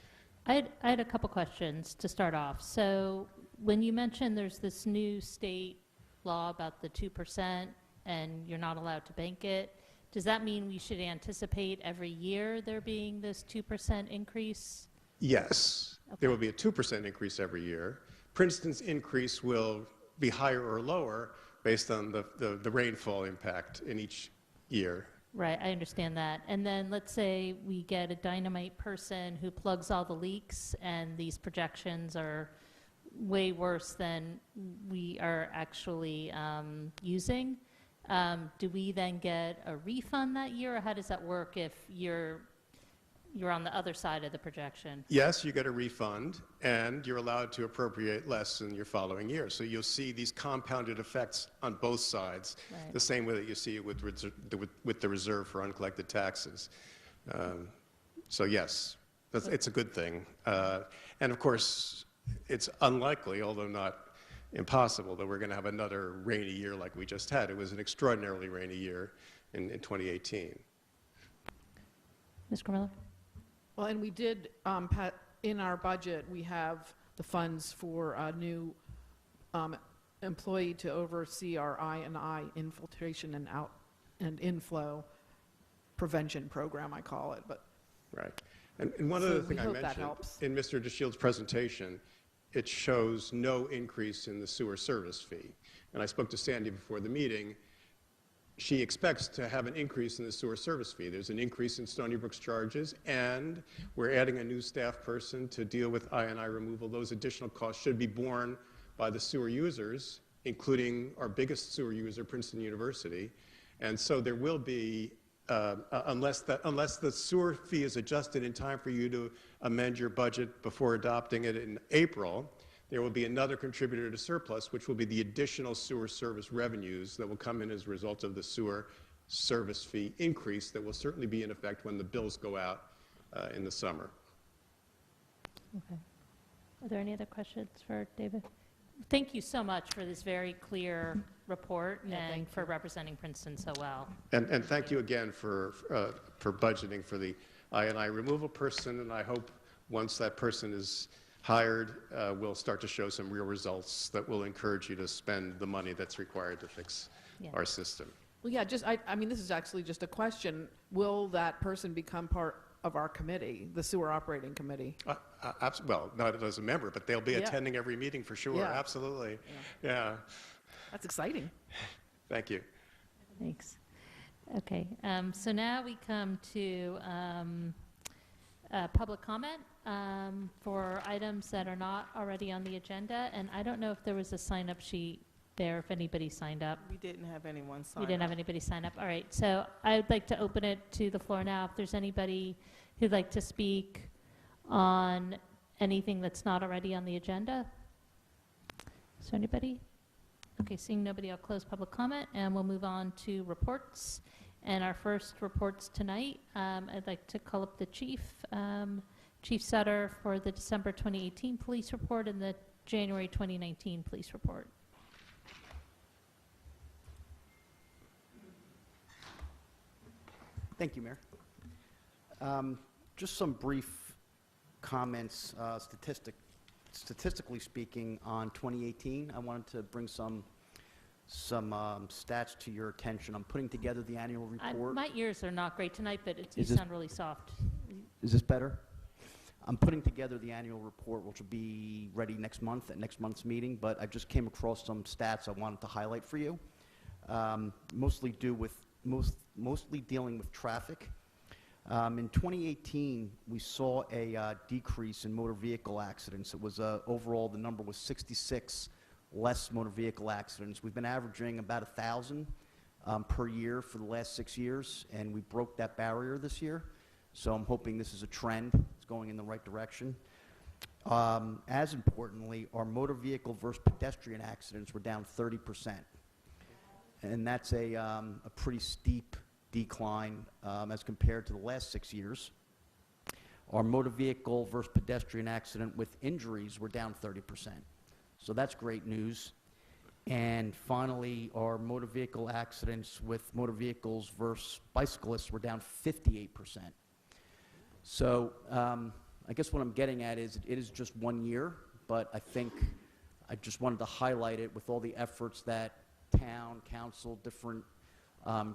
I had a couple questions to start off. So when you mentioned there's this new state law about the 2% and you're not allowed to bank it, does that mean we should anticipate every year there being this 2% increase? Yes. Okay. There will be a 2% increase every year. Princeton's increase will be higher or lower based on the rainfall impact in each year. Right, I understand that. And then let's say we get a dynamite person who plugs all the leaks and these projections are way worse than we are actually using. Do we then get a refund that year, or how does that work if you're on the other side of the projection? Yes, you get a refund, and you're allowed to appropriate less in your following year. So you'll see these compounded effects on both sides, right, the same way that you see it with the reserve for uncollected taxes. So yes, it's a good thing. And of course, it's unlikely, although not impossible, that we're going to have another rainy year like we just had. It was an extraordinarily rainy year in 2018. Ms. Gramella? Well, and we did, in our budget, we have the funds for a new employee to oversee our I&I infiltration and inflow prevention program, I call it. But right. And one other thing I mentioned in Mr. DeShield's presentation, it shows no increase in the sewer service fee. And I spoke to Sandy before the meeting. She expects to have an increase in the sewer service fee. There's an increase in Stony Brook's charges, and we're adding a new staff person to deal with I&I removal. Those additional costs should be borne by the sewer users, including our biggest sewer user, Princeton University. And so there will be, unless the sewer fee is adjusted in time for you to amend your budget before adopting it in April, there will be another contributor to surplus, which will be the additional sewer service revenues that will come in as a result of the sewer service fee increase that will certainly be in effect when the bills go out in the summer. Okay. Are there any other questions for David? Thank you so much for this very clear report and for representing Princeton so well. And thank you again for budgeting for the I&I removal person, and I hope once that person is hired, we'll start to show some real results that will encourage you to spend the money that's required to fix our system. Well, yeah, I mean, this is actually just a question. Will that person become part of our committee, the sewer operating committee? Well, not as a member, but they'll be attending every meeting for sure. Yeah. Absolutely. Yeah. That's exciting. Thank you. Thanks. Okay, so now we come to public comment for items that are not already on the agenda. And I don't know if there was a sign-up sheet there, if anybody signed up. We didn't have anyone sign up. We didn't have anybody sign up. All right, so I'd like to open it to the floor now. If there's anybody who'd like to speak on anything that's not already on the agenda? Is there anybody? Okay, seeing nobody, I'll close public comment, and we'll move on to reports. And our first reports tonight, I'd like to call up the chief, Chief Sutter, for the December 2018 police report and the January 2019 police report. Thank you, Mayor. Just some brief comments, statistically speaking, on 2018. I wanted to bring some stats to your attention. I'm putting together the annual report. My ears are not great tonight, but you Is this- sound really soft. Is this better? I'm putting together the annual report, which will be ready next month at next month's meeting, but I just came across some stats I wanted to highlight for you, mostly dealing with traffic. In 2018, we saw a decrease in motor vehicle accidents. It was overall, the number was 66 less motor vehicle accidents. We've been averaging about 1,000 per year for the last 6 years, and we broke that barrier this year. So I'm hoping this is a trend. It's going in the right direction. As importantly, our motor vehicle versus pedestrian accidents were down 30%. And that's a pretty steep decline as compared to the last 6 years. Our motor vehicle versus pedestrian accident with injuries were down 30%. So that's great news. And finally, our motor vehicle accidents with motor vehicles versus bicyclists were down 58%. So I guess what I'm getting at is it is just 1 year, but I think I just wanted to highlight it with all the efforts that town, council, different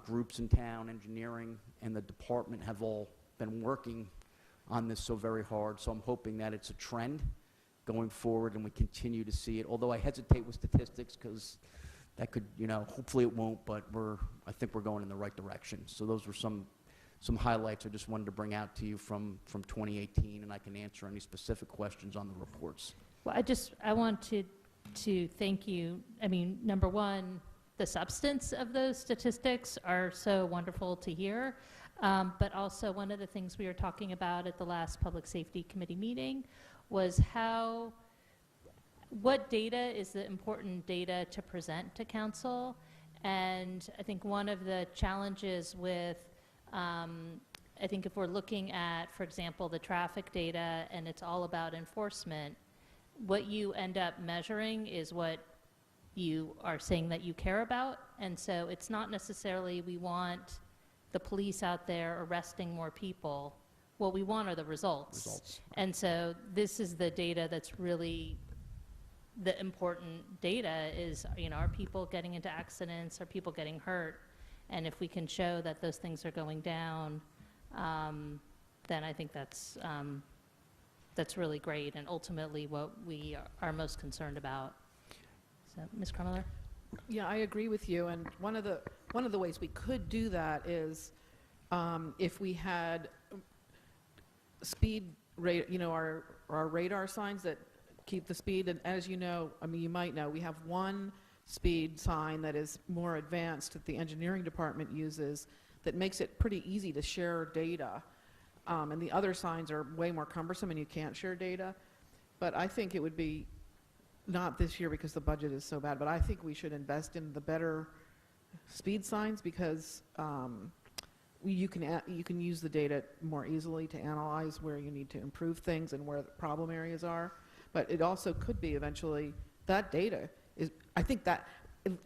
groups in town, engineering, and the department have all been working on this so very hard. So I'm hoping that it's a trend going forward and we continue to see it. Although I hesitate with statistics because that could, hopefully it won't, but I think we're going in the right direction. So those were some highlights I just wanted to bring out to you from 2018, and I can answer any specific questions on the reports. Well, I want to thank you. I mean, number one, the substance of those statistics are so wonderful to hear, but also one of the things we were talking about at the last Public Safety Committee meeting was what data is the important data to present to council. And I think one of the challenges with, I think if we're looking at, for example, the traffic data and it's all about enforcement, what you end up measuring is what you are saying that you care about. And so it's not necessarily we want the police out there arresting more people. What we want are the results. And so this is the data that's really the important data is, are people getting into accidents? Are people getting hurt? And if we can show that those things are going down, then I think that's really great and ultimately what we are most concerned about. So, Ms. Krummeler? Yeah, I agree with you. And one of the ways we could do that is if we had speed our radar signs that keep the speed. And as you know, you might know, we have one speed sign that is more advanced that the engineering department uses that makes it pretty easy to share data. And the other signs are way more cumbersome and you can't share data. But I think it would be, not this year because the budget is so bad, but I think we should invest in the better speed signs because you can use the data more easily to analyze where you need to improve things and where the problem areas are. But it also could be eventually that data is, I think that,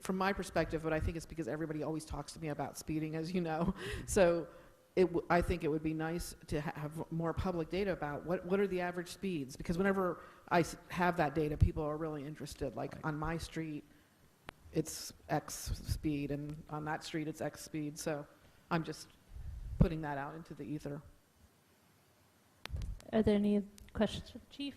from my perspective, but I think it's because everybody always talks to me about speeding, as you know. So I think it would be nice to have more public data about what are the average speeds, because whenever I have that data, people are really interested. Like on my street, it's X speed, and on that street, it's X speed. So I'm just putting that out into the ether. Are there any questions for the chief?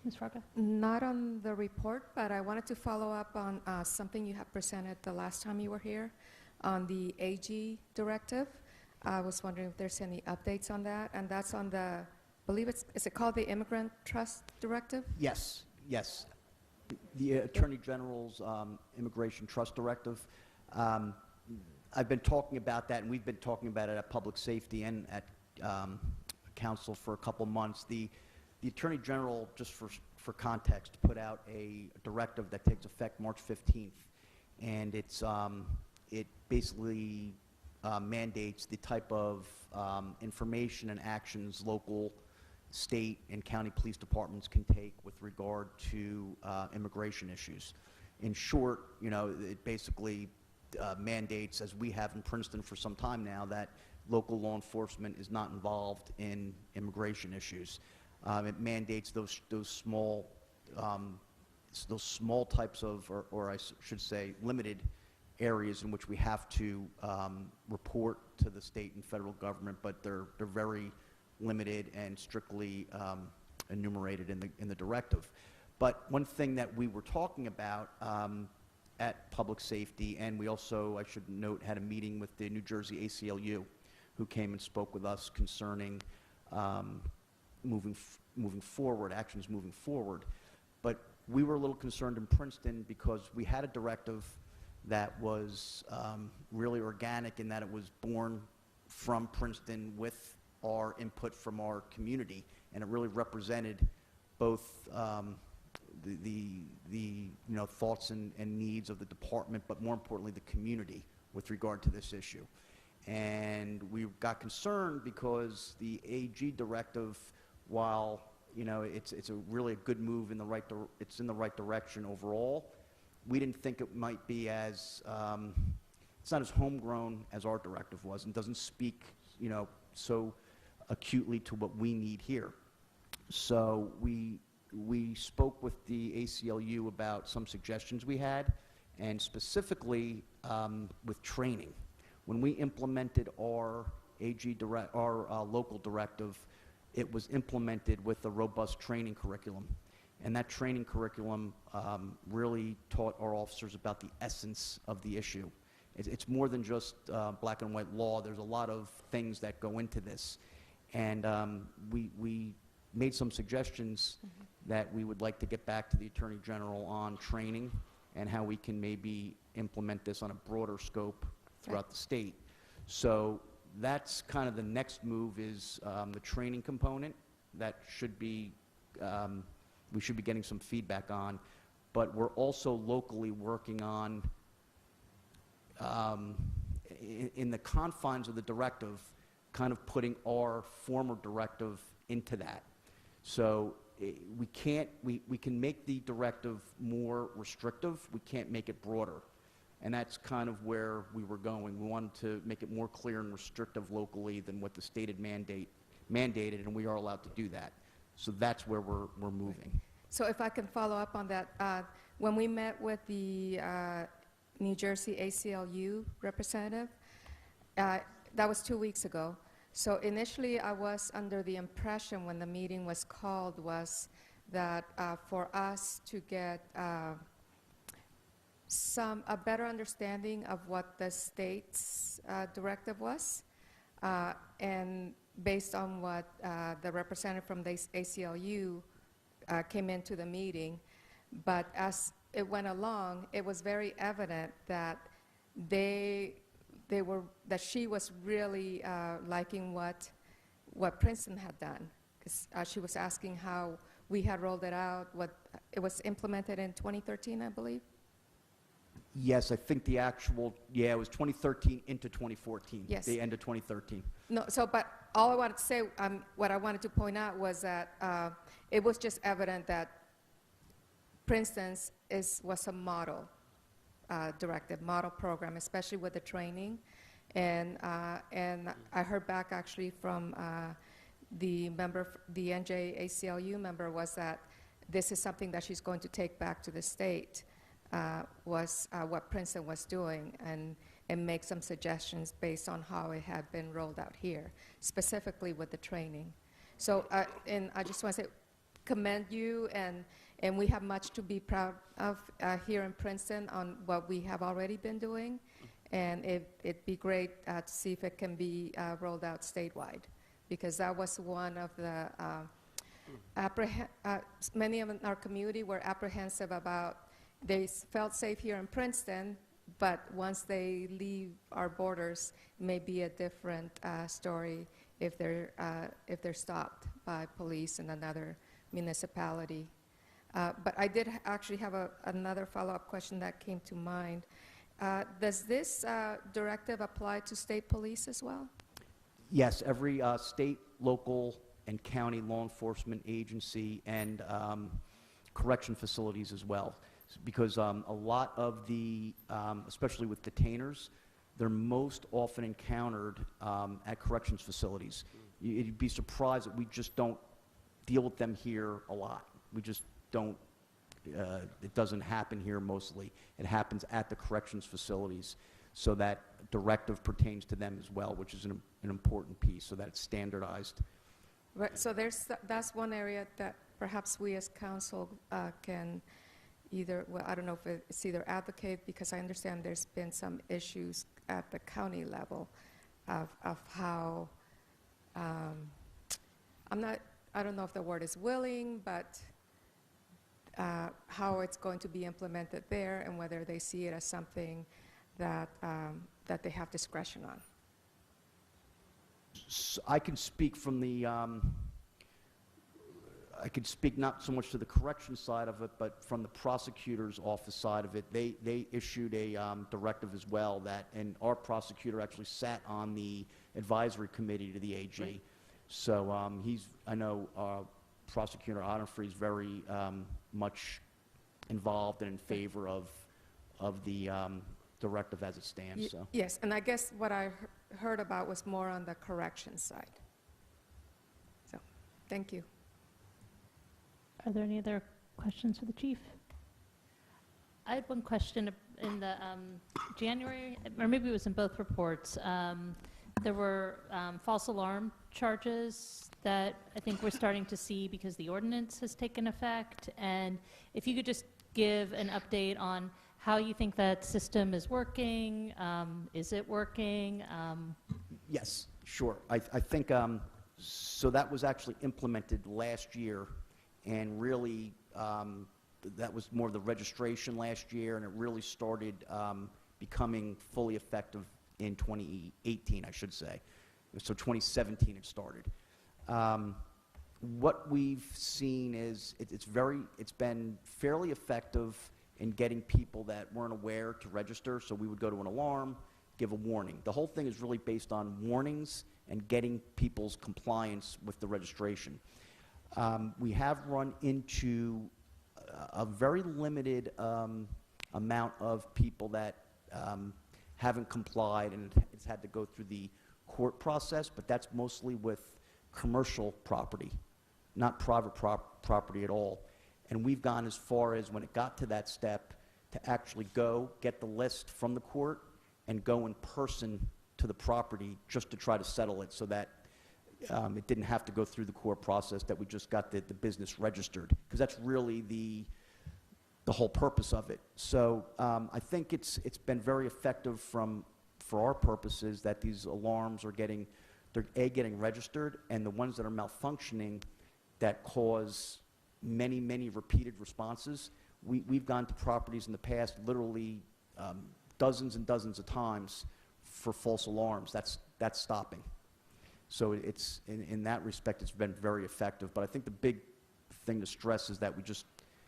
Ms. Fraga? Not on the report, but I wanted to follow up on something you had presented the last time you were here on the AG directive. I was wondering if there's any updates on that, and that's on the, I believe is it called the Immigrant Trust Directive? Yes. The Attorney General's Immigration Trust Directive. I've been talking about that, and we've been talking about it at Public Safety and at council for a couple months. The Attorney General, just for context, put out a directive that takes effect March 15th, and it basically mandates the type of information and actions local, state, and county police departments can take with regard to immigration issues. In short, it basically mandates, as we have in Princeton for some time now, that local law enforcement is not involved in immigration issues. It mandates those small types of, or I should say, limited areas in which we have to report to the state and federal government, but they're very limited and strictly enumerated in the directive. But one thing that we were talking about at Public Safety, and we also, I should note, had a meeting with the New Jersey ACLU, who came and spoke with us concerning moving forward, actions moving forward. But we were a little concerned in Princeton because we had a directive that was really organic in that it was born from Princeton with our input from our community, and it really represented both the thoughts and needs of the department, but more importantly the community with regard to this issue. And we got concerned because the AG directive, while it's a really a good move in the right it's in the right direction overall, we didn't think it might be as it's not as homegrown as our directive was, and doesn't speak so acutely to what we need here. So we spoke with the ACLU about some suggestions we had, and specifically with training. When we implemented our local directive, it was implemented with a robust training curriculum. And that training curriculum really taught our officers about the essence of the issue. It's more than just black and white law. There's a lot of things that go into this. And we made some suggestions that we would like to get back to the Attorney General on training and how we can maybe implement this on a broader scope throughout the state. So that's kind of the next move, is the training component that should be, we should be getting some feedback on. But we're also locally working on, in the confines of the directive, kind of putting our former directive into that. So we can make the directive more restrictive. We can't make it broader. And that's kind of where we were going. We wanted to make it more clear and restrictive locally than what the state had mandated, and we are allowed to do that. So that's where we're moving. So if I can follow up on that, when we met with the New Jersey ACLU representative, that was 2 weeks ago. So initially I was under the impression when the meeting was called was that for us to get a better understanding of what the state's directive was, and based on what the representative from the ACLU came into the meeting. But as it went along, it was very evident that that she was really liking what Princeton had done, because she was asking how we had rolled it out. It was implemented in 2013, I believe. Yes, I think the actual, it was 2013 into 2014. Yes. The end of 2013. No, but all I wanted to say, what I wanted to point out was that it was just evident that Princeton's was a model directive, model program, especially with the training. And I heard back actually from the NJ ACLU member, was that this is something that she's going to take back to the state, was what Princeton was doing, and make some suggestions based on how it had been rolled out here, specifically with the training. So, and I just want to say, commend you, and we have much to be proud of here in Princeton on what we have already been doing, and it'd be great to see if it can be rolled out statewide, because that was one of the, many of our community were apprehensive about, they felt safe here in Princeton, but once they leave our borders, it may be a different story if they're stopped by police in another municipality. But I did actually have another follow-up question that came to mind. Does this directive apply to state police as well? Yes, every state, local, and county law enforcement agency and correction facilities as well. Because a lot of the, especially with detainers, they're most often encountered at corrections facilities. You'd be surprised that we just don't deal with them here a lot. We just don't, it doesn't happen here mostly. It happens at the corrections facilities. So that directive pertains to them as well, which is an important piece, so that it's standardized. Right, so that's one area that perhaps we as council can either, well, I don't know if it's either advocate, because I understand there's been some issues at the county level of how, I don't know if the word is willing, but how it's going to be implemented there and whether they see it as something that they have discretion on. I can speak from the, I could speak not so much to the correction side of it, but from the prosecutor's office side of it. They issued a directive as well that, and our prosecutor actually sat on the advisory committee to the AG. Right. So I know Prosecutor Ottenfree is very much involved and in favor of the directive as it stands. So. Yes, and I guess what I heard about was more on the correction side. So, thank you. Are there any other questions for the chief? I had one question in the January, or maybe it was in both reports. There were false alarm charges that I think we're starting to see because the ordinance has taken effect. And if you could just give an update on how you think that system is working, is it working? Yes, sure. I think, so that was actually implemented last year, and really that was more of the registration last year, and it really started becoming fully effective in 2018, I should say. So 2017 it started. What we've seen is it's been fairly effective in getting people that weren't aware to register. So we would go to an alarm, give a warning. The whole thing is really based on warnings and getting people's compliance with the registration. We have run into a very limited amount of people that haven't complied, and it's had to go through the court process, but that's mostly with commercial property, not private property at all. And we've gone as far as, when it got to that step, to actually go get the list from the court and go in person to the property just to try to settle it, so that it didn't have to go through the court process, that we just got the business registered, because that's really the whole purpose of it. So I think it's been very effective for our purposes, that these alarms are getting registered, and the ones that are malfunctioning that cause many repeated responses, we've gone to properties in the past, literally dozens and dozens of times, for false alarms. That's stopping. So it's in that respect, it's been very effective. But I think the big thing to stress is that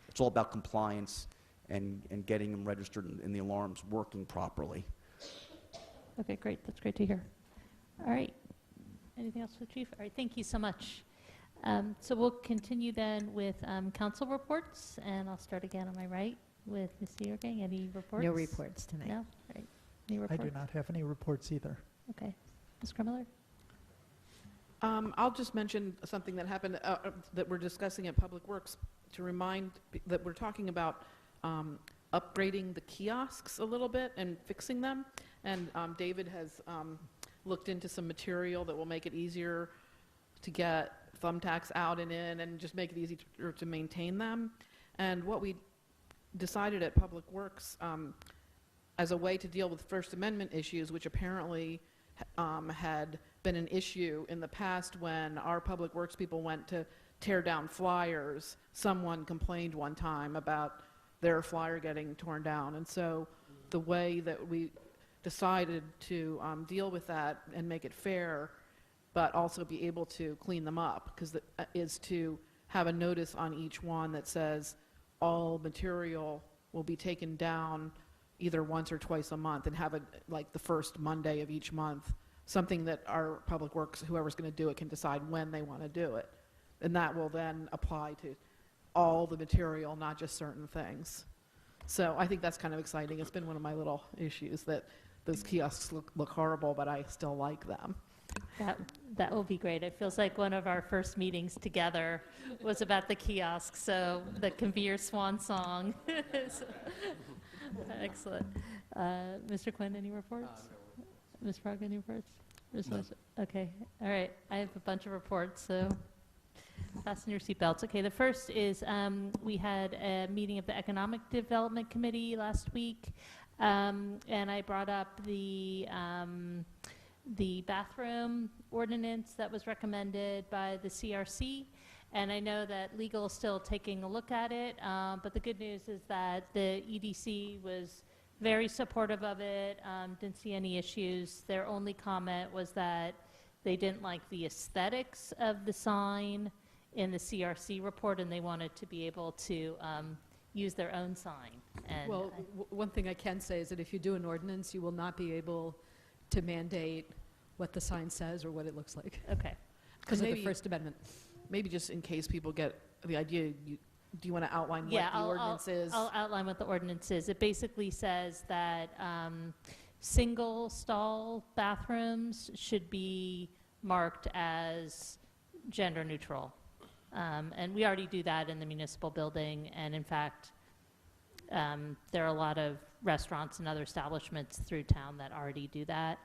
it's all about compliance and getting them registered and the alarms working properly. Okay, great. That's great to hear. All right. Anything else for the chief? All right, thank you so much. So we'll continue then with council reports, and I'll start again on my right with Ms. Seargang. Any reports? No reports tonight. No? All right. Any I reports? do not have any reports either. Okay. Ms. Krummeller? I'll just mention something that happened that we're discussing at Public Works, to remind that we're talking about upgrading the kiosks a little bit and fixing them. And David has looked into some material that will make it easier to get thumbtacks out and in, and just make it easy to maintain them. And what we decided at Public Works as a way to deal with First Amendment issues, which apparently had been an issue in the past when our Public Works people went to tear down flyers. Someone complained one time about their flyer getting torn down. And so the way that we decided to deal with that and make it fair, but also be able to clean them up, because is to have a notice on each one that says all material will be taken down either once or twice a month, and have it like the first Monday of each month, something that our public works, whoever's going to do it, can decide when they want to do it. And that will then apply to all the material, not just certain things. So I think that's kind of exciting. It's been one of my little issues that those kiosks look horrible, but I still like them. That will be great. It feels like one of our first meetings together was about the kiosk, so that can be your swan song. Excellent. Mr. Quinn, any reports? Ms. Frog, any reports? No. Okay, all right. I have a bunch of reports, so fasten your seatbelts. Okay, the first is we had a meeting of the Economic Development Committee last week, and I brought up the bathroom ordinance that was recommended by the CRC, and I know that legal is still taking a look at it, but the good news is that the EDC was very supportive of it, didn't see any issues. Their only comment was that they didn't like the aesthetics of the sign in the CRC report, and they wanted to be able to use their own sign. And Well, one thing I can say is that if you do an ordinance, you will not be able to mandate what the sign says or what it looks like, okay. because of the Maybe- First Amendment. Maybe just in case people get the idea, do you want to outline what the ordinance is? I'll outline what the ordinance is. It basically says that single stall bathrooms should be marked as gender neutral. And we already do that in the municipal building, and in fact, there are a lot of restaurants and other establishments through town that already do that.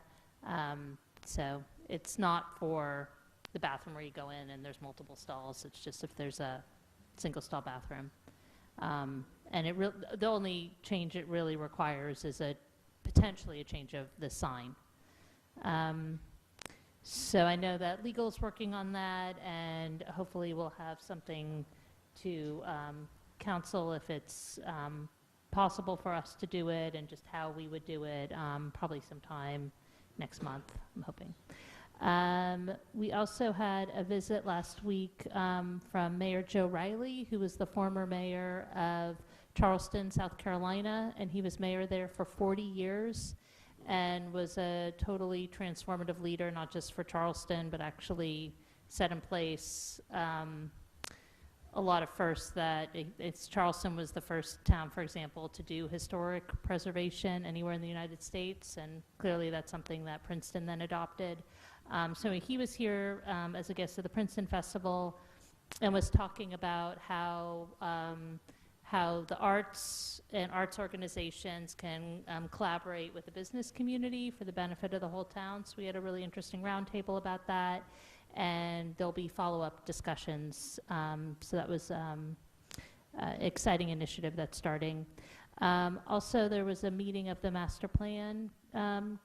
So it's not for the bathroom where you go in and there's multiple stalls. It's just if there's a single stall bathroom. And the only change it really requires is potentially a change of the sign. So I know that legal is working on that, and hopefully we'll have something to council if it's possible for us to do it, and just how we would do it, probably sometime next month, I'm hoping. We also had a visit last week from Mayor Joe Riley, who was the former mayor of Charleston, South Carolina, and he was mayor there for 40 years and was a totally transformative leader, not just for Charleston, but actually set in place a lot of firsts. Charleston was the first town, for example, to do historic preservation anywhere in the United States, and clearly that's something that Princeton then adopted. So he was here as a guest of the Princeton Festival and was talking about how the arts and arts organizations can collaborate with the business community for the benefit of the whole town. So we had a really interesting roundtable about that, and there'll be follow-up discussions. So that was an exciting initiative that's starting. Also, there was a meeting of the master plan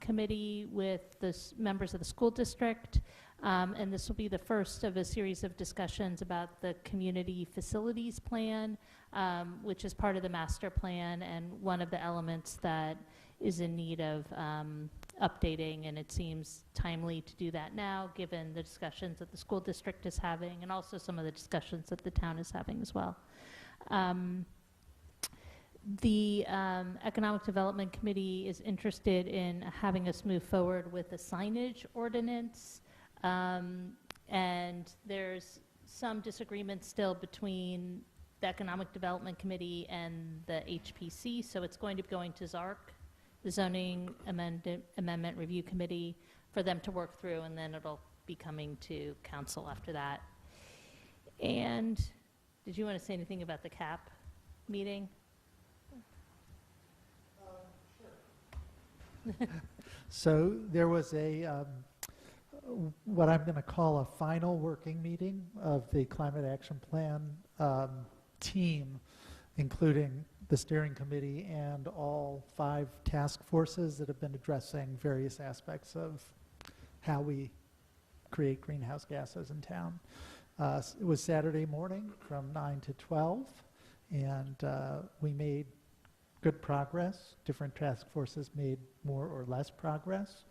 committee with the members of the school district, and this will be the first of a series of discussions about the community facilities plan, which is part of the master plan and one of the elements that is in need of updating, and it seems timely to do that now, given the discussions that the school district is having, and also some of the discussions that the town is having as well. The Economic Development Committee is interested in having us move forward with a signage ordinance, and there's some disagreement still between the Economic Development Committee and the HPC, so it's going to be going to ZARC, the Zoning Amendment Review Committee, for them to work through, and then it'll be coming to council after that. And did you want to say anything about the CAP meeting? So there was what I'm going to call a final working meeting of the Climate Action Plan team, including the steering committee and all 5 task forces that have been addressing various aspects of how we create greenhouse gases in town. It was Saturday morning from 9 to 12, and we made good progress. Different task forces made more or less progress.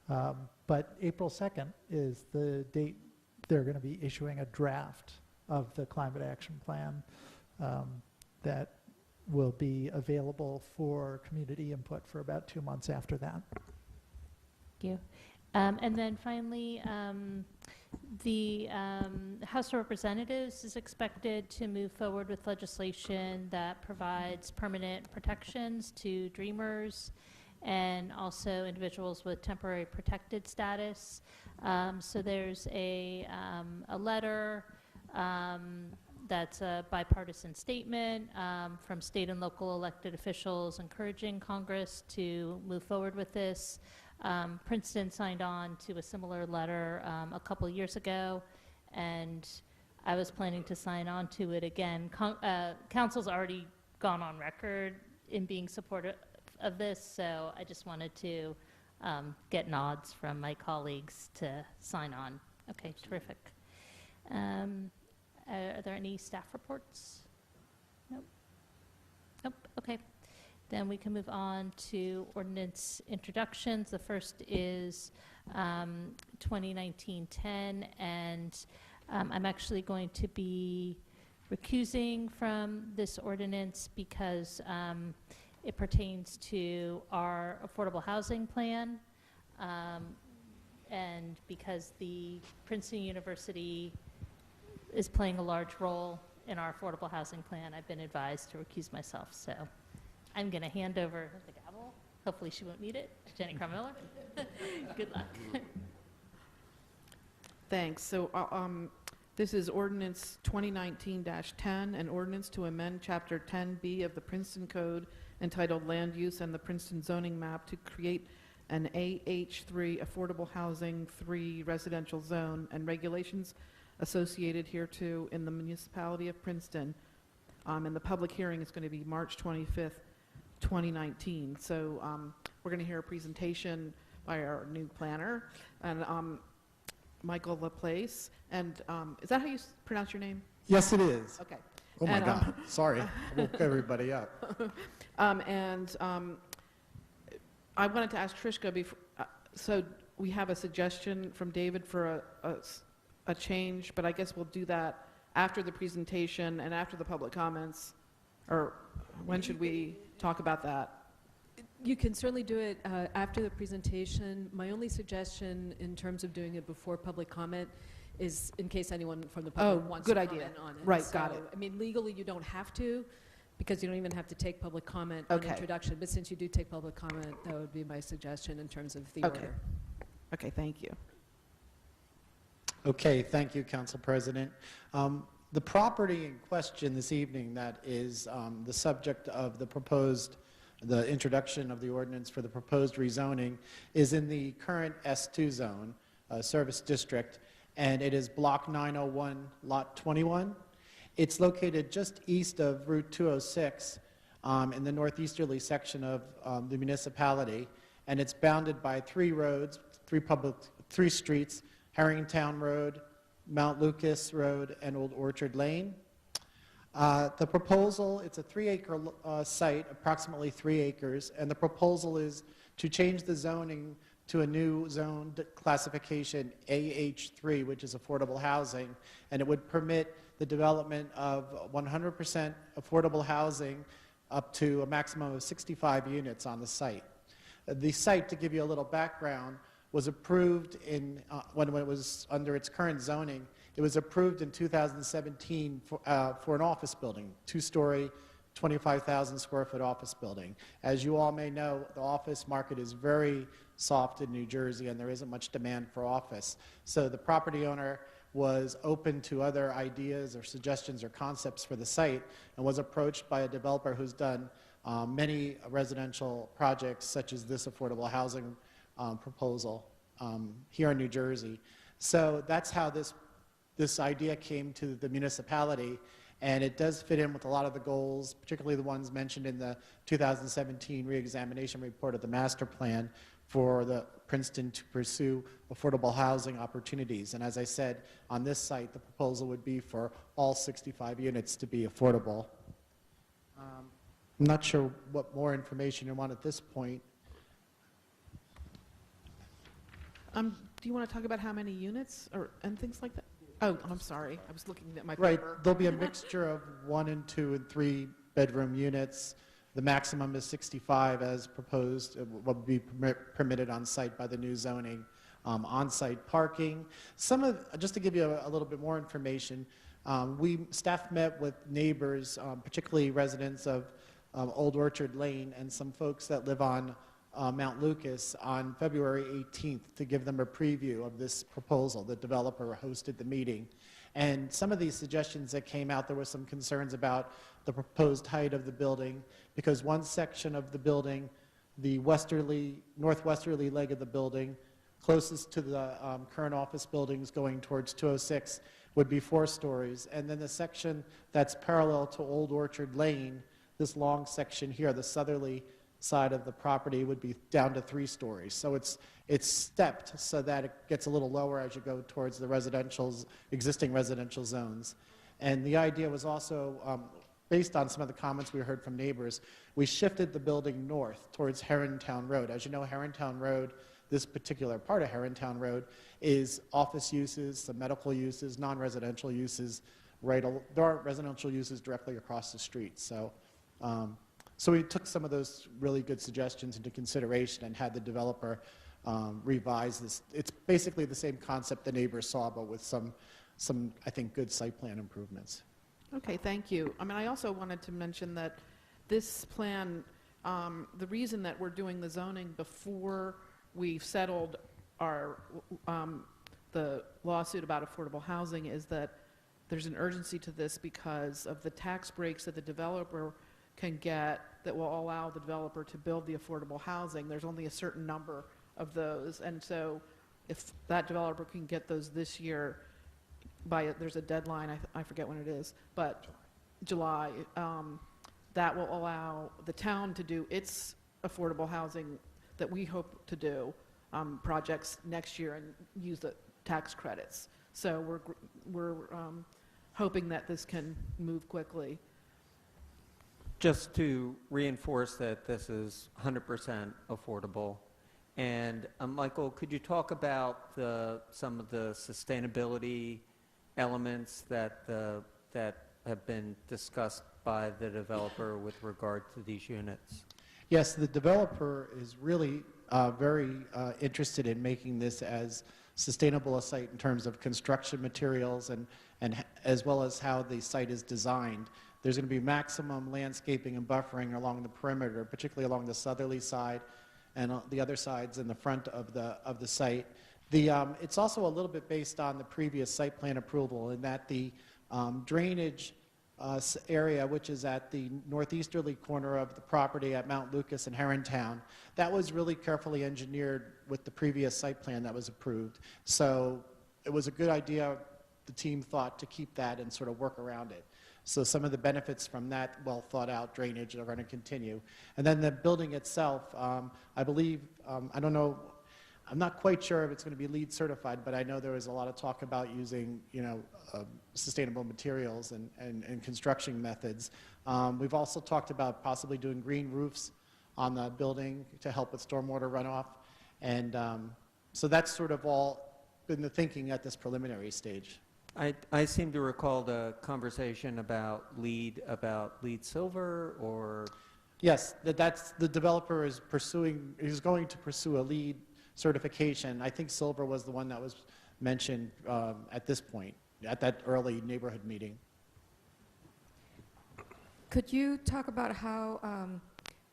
But April 2nd is the date they're going to be issuing a draft of the climate action plan that will be available for community input for about 2 months after that. Thank you. And then finally, the House of Representatives is expected to move forward with legislation that provides permanent protections to dreamers and also individuals with temporary protected status. So there's a letter that's a bipartisan statement from state and local elected officials encouraging Congress to move forward with this. Princeton signed on to a similar letter a couple years ago, and I was planning to sign on to it again. Council's already gone on record in being supportive of this, so I just wanted to get nods from my colleagues to sign on. Okay, terrific. Are there any staff reports? Nope. Nope, okay. Then we can move on to ordinance introductions. The first is 2019-10, and I'm actually going to be recusing from this ordinance because it pertains to our affordable housing plan, and because the Princeton University is playing a large role in our affordable housing plan, I've been advised to recuse myself. So I'm going to hand over the gavel. Hopefully she won't need it. To Jenny Crumiller. Good luck. Thanks. So this is ordinance 2019-10, an ordinance to amend Chapter 10B of the Princeton Code entitled Land Use and the Princeton Zoning Map to create an AH3 Affordable Housing 3 residential zone and regulations associated hereto in the municipality of Princeton. And the public hearing is going to be March 25th, 2019. So we're going to hear a presentation by our new planner, and Michael Laplace. And is that how you pronounce your name? Yes, it is. Okay. Oh my God, sorry, I woke everybody up. I wanted to ask Trishka before, so we have a suggestion from David for a change, but I guess we'll do that after the presentation and after the public comments, or when should we talk about that? You can certainly do it after the presentation. My only suggestion in terms of doing it before public comment is in case anyone from the public wants to comment on it. Right, got it. I mean, legally you don't have to, because you don't even have to take public comment on introduction, but since you do take public comment, that would be my suggestion in terms of the order. Okay, thank you. Okay, thank you, Council President. The property in question this evening that is the subject of the introduction of the ordinance for the proposed rezoning is in the current S2 zone, service district, and it is block 901, lot 21. It's located just east of Route 206 in the northeasterly section of the municipality, and it's bounded by 3 roads, 3 streets, Harringtown Road, Mount Lucas Road, and Old Orchard Lane. The proposal, it's a 3-acre site, approximately 3 acres, and the proposal is to change the zoning to a new zone classification AH3, which is affordable housing, and it would permit the development of 100% affordable housing up to a maximum of 65 units on the site. The site, to give you a little background, was approved when it was under its current zoning. It was approved in 2017 for an office building, 2-story, 25,000 square foot office building. As you all may know, the office market is very soft in New Jersey and there isn't much demand for office. So the property owner was open to other ideas or suggestions or concepts for the site and was approached by a developer who's done many residential projects such as this affordable housing proposal here in New Jersey. So that's how this idea came to the municipality, and it does fit in with a lot of the goals, particularly the ones mentioned in the 2017 reexamination report of the master plan for the Princeton to pursue affordable housing opportunities. And as I said, on this site, the proposal would be for all 65 units to be affordable. I'm not sure what more information you want at this point. Do you want to talk about how many units and things like that? Oh, I'm sorry. I was looking at my Right, paper. there'll be a mixture of 1 and 2 and 3 bedroom units. The maximum is 65 as proposed, what would be permitted on site by the new zoning. On-site parking. Just to give you a little bit more information, staff met with neighbors, particularly residents of Old Orchard Lane and some folks that live on Mount Lucas on February 18th to give them a preview of this proposal. The developer hosted the meeting. And some of these suggestions that came out, there were some concerns about the proposed height of the building, because one section of the building, the northwesterly leg of the building, closest to the current office buildings going towards 206, would be 4 stories. And then the section that's parallel to Old Orchard Lane, this long section here, the southerly side of the property, would be down to 3 stories. So it's stepped so that it gets a little lower as you go towards the existing residential zones. And the idea was also, based on some of the comments we heard from neighbors, we shifted the building north towards Herrontown Road. As you know, Herrontown Road, this particular part of Herrontown Road, is office uses, some medical uses, non-residential uses. There aren't residential uses directly across the street. So we took some of those really good suggestions into consideration and had the developer revise this. It's basically the same concept the neighbors saw, but with some I think, good site plan improvements. Okay, thank you. I also wanted to mention that this plan, the reason that we're doing the zoning before we've settled the lawsuit about affordable housing is that there's an urgency to this because of the tax breaks that the developer can get that will allow the developer to build the affordable housing. There's only a certain number of those, and so if that developer can get those this year, there's a deadline, I forget when it is, but July, that will allow the town to do its affordable housing that we hope to do projects next year and use the tax credits. So we're hoping that this can move quickly. Just to reinforce that this is 100% affordable. And Michael, could you talk about some of the sustainability elements that have been discussed by the developer with regard to these units? Yes, the developer is really very interested in making this as sustainable a site in terms of construction materials and as well as how the site is designed. There's going to be maximum landscaping and buffering along the perimeter, particularly along the southerly side and the other sides in the front of the site. It's also a little bit based on the previous site plan approval in that the drainage area, which is at the northeasterly corner of the property at Mount Lucas and Herrontown, that was really carefully engineered with the previous site plan that was approved. So it was a good idea, the team thought, to keep that and sort of work around it. So some of the benefits from that well thought out drainage are going to continue. And then the building itself, I believe, I don't know, I'm not quite sure if it's going to be LEED certified, but I know there was a lot of talk about using, sustainable materials and construction methods. We've also talked about possibly doing green roofs on the building to help with stormwater runoff. And so that's sort of all been the thinking at this preliminary stage. I seem to recall the conversation about LEED silver, or? Yes, that's the developer is going to pursue a LEED certification. I think silver was the one that was mentioned at this point, at that early neighborhood meeting. Could you talk about how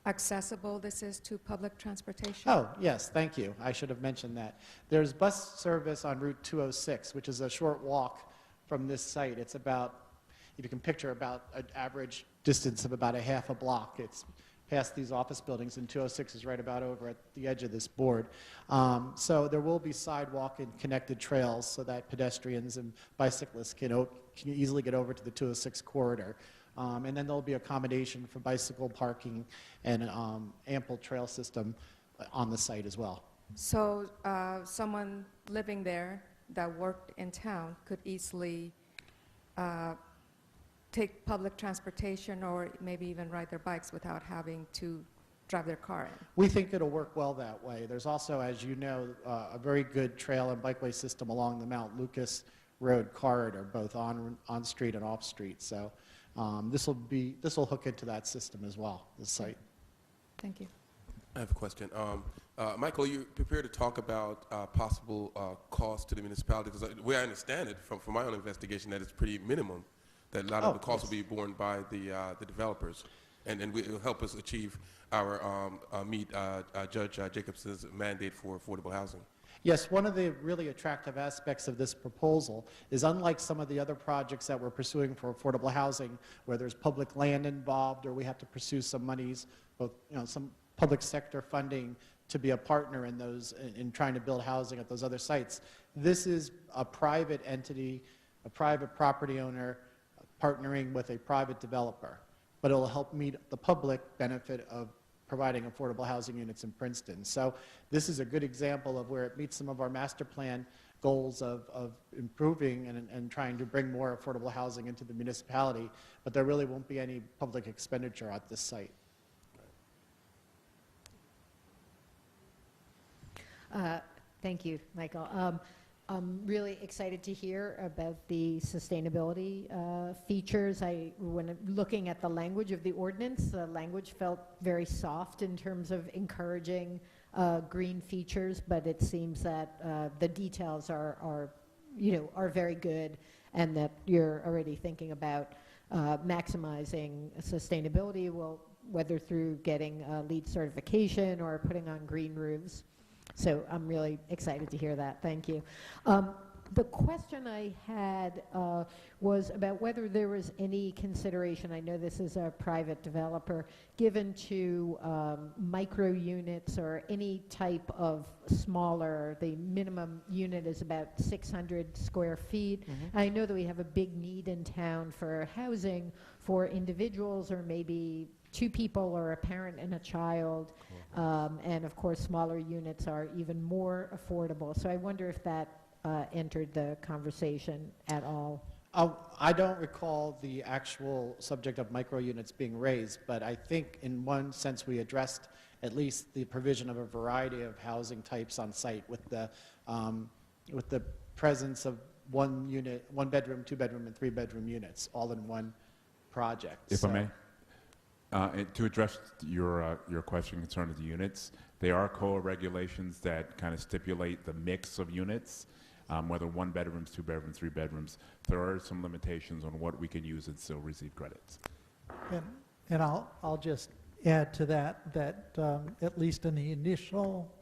accessible this is to public transportation? Oh, yes, thank you. I should have mentioned that. There's bus service on Route 206, which is a short walk from this site. It's about, if you can picture, about an average distance of about a half a block. It's past these office buildings, and 206 is right about over at the edge of this board. So there will be sidewalk and connected trails so that pedestrians and bicyclists can easily get over to the 206 corridor. And then there'll be accommodation for bicycle parking and ample trail system on the site as well. So someone living there that worked in town could easily take public transportation or maybe even ride their bikes without having to drive their car in. We think it'll work well that way. There's also, as you know, a very good trail and bikeway system along the Mount Lucas Road corridor, both on street and off street. So this will hook into that system as well, the site. Thank you. I have a question. Michael, you prepared to talk about possible cost to the municipality? Because the way I understand it, from my own investigation, that it's pretty minimum, that a lot of the costs will be borne by the developers, and it will help us achieve our meet Judge Jacobson's mandate for affordable housing. Yes, one of the really attractive aspects of this proposal is, unlike some of the other projects that we're pursuing for affordable housing, where there's public land involved or we have to pursue some monies, both, some public sector funding to be a partner in those, in trying to build housing at those other sites. This is a private entity, a private property owner partnering with a private developer, but it'll help meet the public benefit of providing affordable housing units in Princeton. So this is a good example of where it meets some of our master plan goals of improving and trying to bring more affordable housing into the municipality, but there really won't be any public expenditure at this site. Thank you, Michael. I'm really excited to hear about the sustainability features. When looking at the language of the ordinance, the language felt very soft in terms of encouraging green features, but it seems that the details are very good, and that you're already thinking about maximizing sustainability, whether through getting LEED certification or putting on green roofs. So I'm really excited to hear that. Thank you. The question I had was about whether there was any consideration, I know this is a private developer, given to micro units or any type of smaller, the minimum unit is about 600 square feet. I know that we have a big need in town for housing for individuals, or maybe two people or a parent and a child. And of course, smaller units are even more affordable. So I wonder if that entered the conversation at all. I don't recall the actual subject of micro units being raised, but I think in one sense we addressed at least the provision of a variety of housing types on site with the presence of one unit, one bedroom, two bedroom, and three bedroom units all in one project. If I may. And to address your question concerning the units, there are COA regulations that kind of stipulate the mix of units, whether one bedrooms, two bedrooms, three bedrooms. There are some limitations on what we can use and still receive credits. And I'll just add to that at least in the initial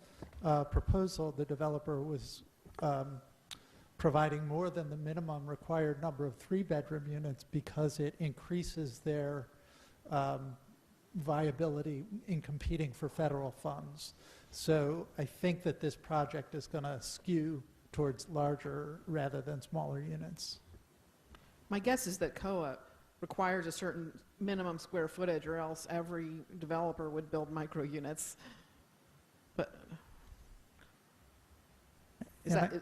proposal, the developer was providing more than the minimum required number of three-bedroom units because it increases their viability in competing for federal funds. So I think that this project is going to skew towards larger rather than smaller units. My guess is that COA requires a certain minimum square footage, or else every developer would build micro units. But is that?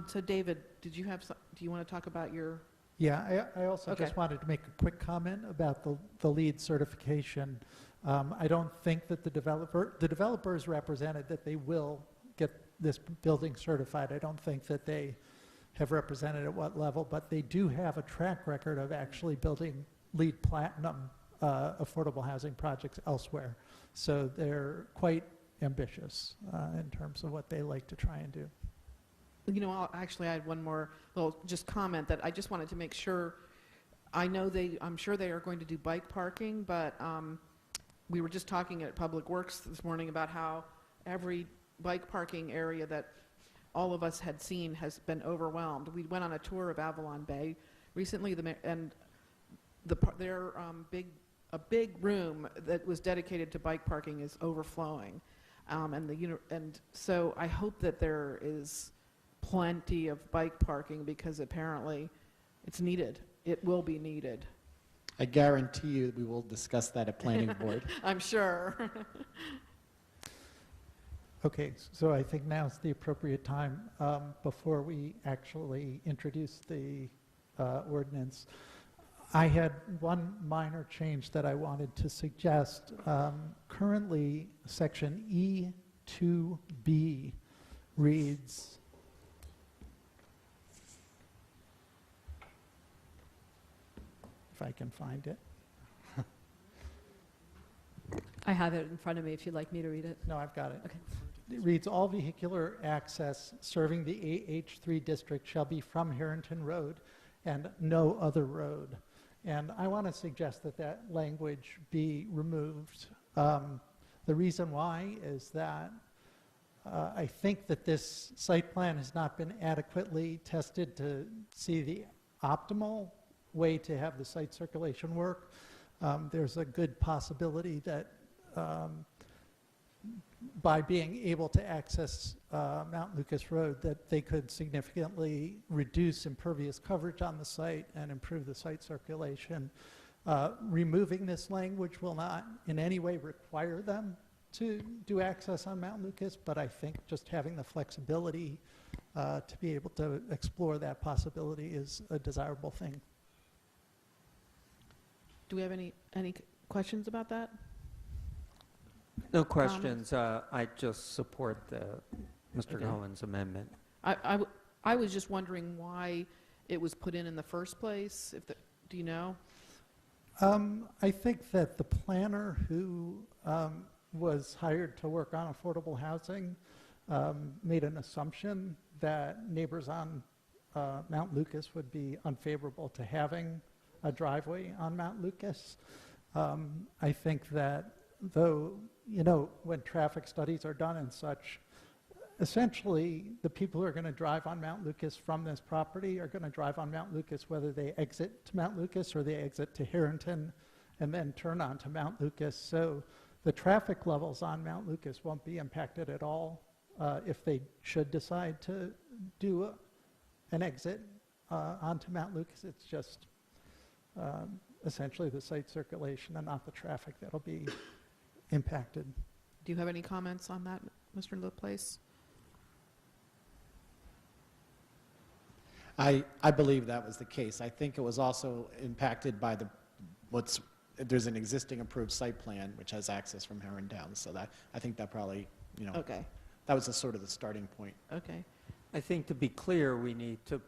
So David, do you want to talk about your? Yeah, I also just wanted to make a quick comment about the LEED certification. I don't think that the developer is represented that they will get this building certified. I don't think that they have represented at what level, but they do have a track record of actually building LEED Platinum affordable housing projects elsewhere. So they're quite ambitious in terms of what they like to try and do. Actually, I had one more little just comment that I just wanted to make sure. I'm sure they are going to do bike parking, but we were just talking at Public Works this morning about how every bike parking area that all of us had seen has been overwhelmed. We went on a tour of Avalon Bay recently, a big room that was dedicated to bike parking is overflowing, and so I hope that there is plenty of bike parking, because apparently it's needed. It will be needed. I guarantee you we will discuss that at planning board. I'm sure. Okay, so I think now's the appropriate time before we actually introduce the ordinance. I had one minor change that I wanted to suggest. Currently, section E2B reads, if I can find it. I have it in front of me if you'd like me to read it. No, I've got it. Okay. It reads, all vehicular access serving the AH3 district shall be from Harrington Road and no other road. And I want to suggest that that language be removed. The reason why is that I think that this site plan has not been adequately tested to see the optimal way to have the site circulation work. There's a good possibility that by being able to access Mount Lucas Road, that they could significantly reduce impervious coverage on the site and improve the site circulation. Removing this language will not in any way require them to do access on Mount Lucas, but I think just having the flexibility to be able to explore that possibility is a desirable thing. Do we have any questions about that? No questions. I just support Mr. Okay. Cohen's amendment. I was just wondering why it was put in the first place. Do you know? I think that the planner who was hired to work on affordable housing made an assumption that neighbors on Mount Lucas would be unfavorable to having a driveway on Mount Lucas. I think that though, when traffic studies are done and such, essentially the people who are going to drive on Mount Lucas from this property are going to drive on Mount Lucas whether they exit to Mount Lucas or they exit to Harrington and then turn on to Mount Lucas. So the traffic levels on Mount Lucas won't be impacted at all if they should decide to do an exit onto Mount Lucas. It's just essentially the site circulation and not the traffic that'll be impacted. Do you have any comments on that, Mr. Laplace? I believe that was the case. I think it was also impacted by there's an existing approved site plan which has access from Heron Downs, so that I think that probably, Okay. that was sort of the starting point. Okay. I think to be clear, we need to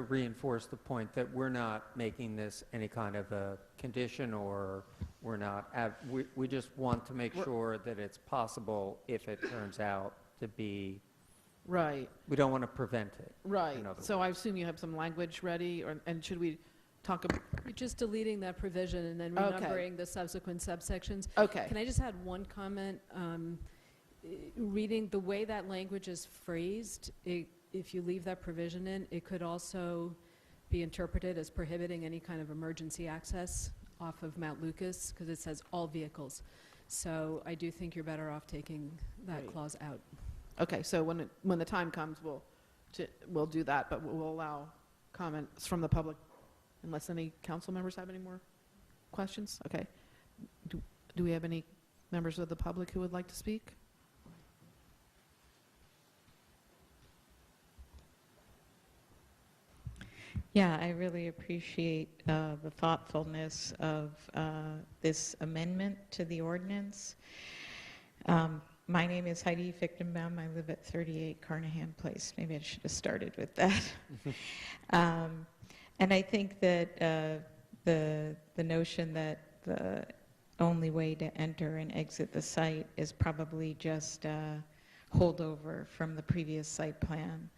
reinforce the point that we're not making this any kind of a condition, or we're not, we just want to make sure that it's possible if it turns out to be. Right. We don't want to prevent it. Right. So I assume you have some language ready, and should we talk about? You're just deleting that provision and then Okay. renumbering the subsequent subsections. Okay. Can I just add one comment? Reading the way that language is phrased, if you leave that provision in, it could also be interpreted as prohibiting any kind of emergency access off of Mount Lucas, because it says all vehicles. So I do think you're better off taking that Right. clause out. Okay, so when the time comes, we'll do that, but we'll allow comments from the public, unless any council members have any more questions. Okay. Do we have any members of the public who would like to speak? Yeah, I really appreciate the thoughtfulness of this amendment to the ordinance. My name is Heidi Fichtenbaum. I live at 38 Carnahan Place. Maybe I should have started with that. And I think that the notion that the only way to enter and exit the site is probably just a holdover from the previous site plan.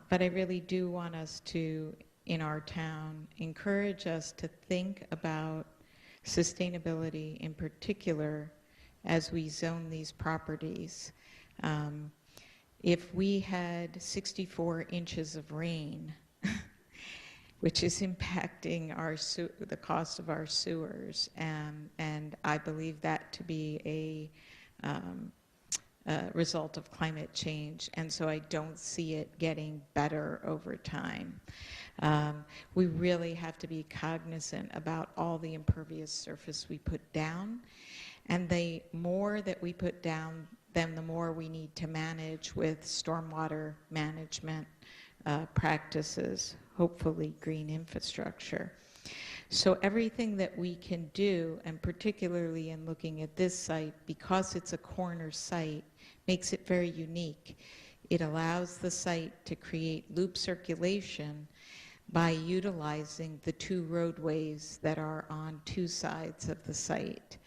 But I really do want us to, in our town, encourage us to think about sustainability in particular as we zone these properties. If we had 64 inches of rain, which is impacting the cost of our sewers, and I believe that to be a result of climate change, and so I don't see it getting better over time. We really have to be cognizant about all the impervious surface we put down, and the more that we put down, then the more we need to manage with stormwater management practices, hopefully green infrastructure. So everything that we can do, and particularly in looking at this site, because it's a corner site, makes it very unique. It allows the site to create loop circulation by utilizing the two roadways that are on two sides of the site.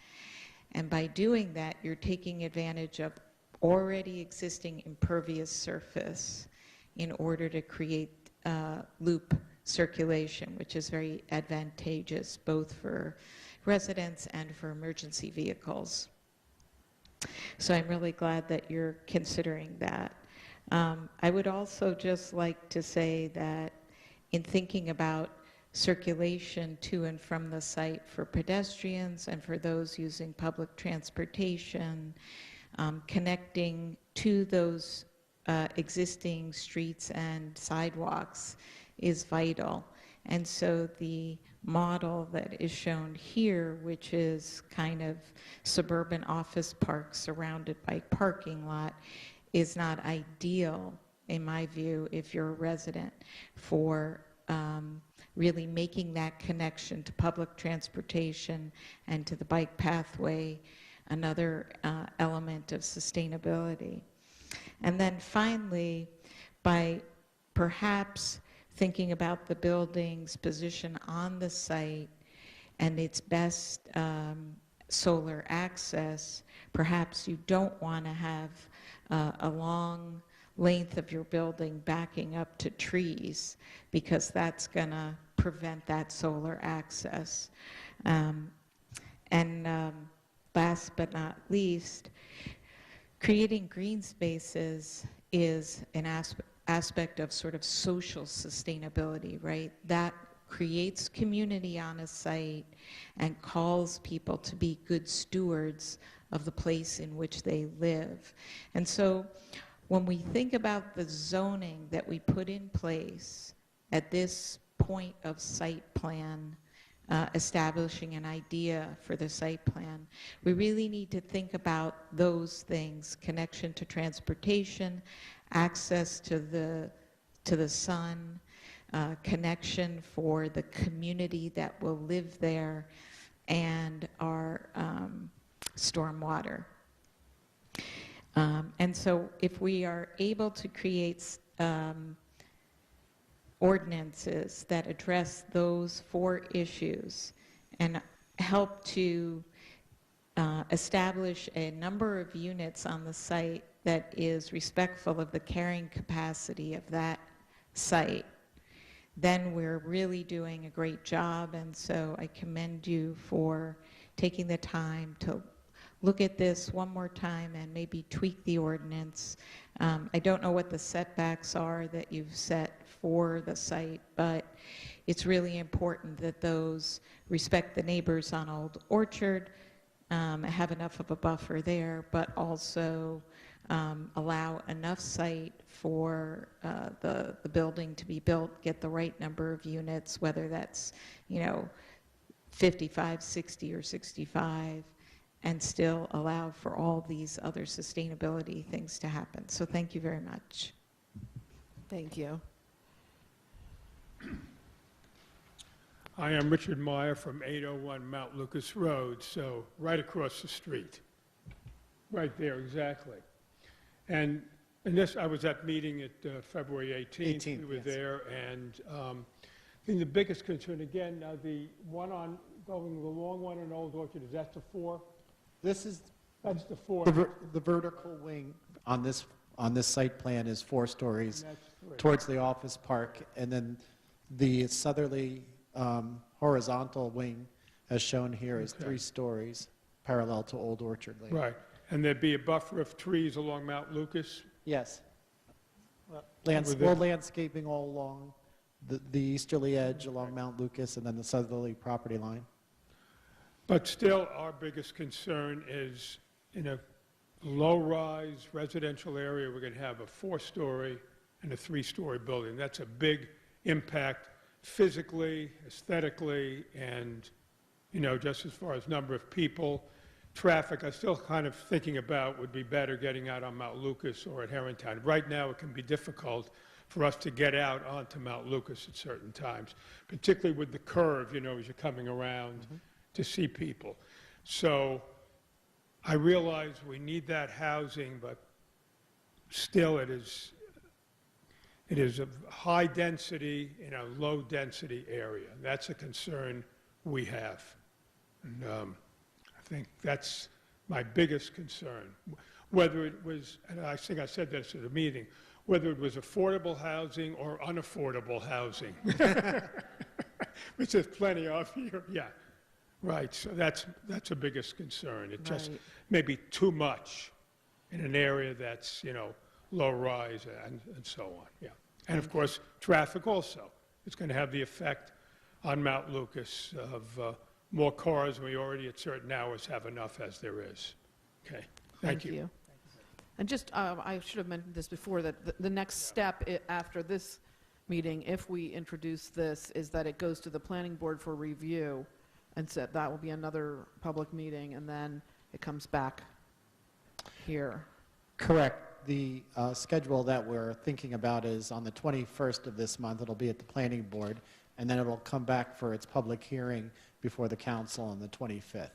And by doing that, you're taking advantage of already existing impervious surface in order to create loop circulation, which is very advantageous both for residents and for emergency vehicles. So I'm really glad that you're considering that. I would also just like to say that in thinking about circulation to and from the site for pedestrians and for those using public transportation, connecting to those existing streets and sidewalks is vital. And so the model that is shown here, which is kind of suburban office park surrounded by parking lot, is not ideal, in my view, if you're a resident, for really making that connection to public transportation and to the bike pathway, another element of sustainability. And then finally, by perhaps thinking about the building's position on the site and its best solar access, perhaps you don't want to have a long length of your building backing up to trees, because that's going to prevent that solar access. Last but not least, creating green spaces is an aspect of sort of social sustainability, right? That creates community on a site and calls people to be good stewards of the place in which they live. And so when we think about the zoning that we put in place at this point of site plan, establishing an idea for the site plan, we really need to think about those things: connection to transportation, access to the sun, connection for the community that will live there, and our stormwater. And so if we are able to create ordinances that address those four issues and help to establish a number of units on the site that is respectful of the carrying capacity of that site, then we're really doing a great job. And so I commend you for taking the time to look at this one more time and maybe tweak the ordinance. I don't know what the setbacks are that you've set for the site, but it's really important that those respect the neighbors on Old Orchard, have enough of a buffer there, but also allow enough site for the building to be built, get the right number of units, whether that's 55, 60, or 65, and still allow for all these other sustainability things to happen. So thank you very much. Thank you. I am Richard Meyer from 801 Mount Lucas Road, so right across the street. Right there, exactly. And this, I was at meeting at February 18th. We were yes. there, and I think the biggest concern, again, now the one on going, the long one in Old Orchard, is that the 4? This is That's the 4. the vertical wing on this site plan is 4 stories And that's 3. towards the office park, and then the southerly horizontal wing, as shown here, is Okay. 3 stories, parallel to Old Orchard Lane. Right. And there'd be a buffer of trees along Mount Lucas? Yes. With Well, it- landscaping all along the easterly edge along Mount Lucas, and then the southerly property line. But still, our biggest concern is in a low-rise residential area, we're going to have a 4-story and a 3-story building. That's a big impact physically, aesthetically, and, just as far as number of people. Traffic, I'm still kind of thinking about would be better getting out on Mount Lucas or at Herringtown. Right now, it can be difficult for us to get out onto Mount Lucas at certain times, particularly with the curve, you know, as you're coming around to see people. So I realize we need that housing, but still it is a high density in a low density area. That's a concern we have. And I think that's my biggest concern. Whether it was, and I think I said this at a meeting, whether it was affordable housing or unaffordable housing, which there's plenty of here, yeah. Right, so that's a biggest concern. It just may be too much in an area that's, you know, low rise and so on, yeah. And of course, traffic also. It's going to have the effect on Mount Lucas of more cars. We already at certain hours have enough as there is. Okay, thank you. And just, I should have mentioned this before, that the next step after this meeting, if we introduce this, is that it goes to the planning board for review, and so that will be another public meeting, and then it comes back here. Correct. The schedule that we're thinking about is on the 21st of this month. It'll be at the planning board, and then it'll come back for its public hearing before the council on the 25th.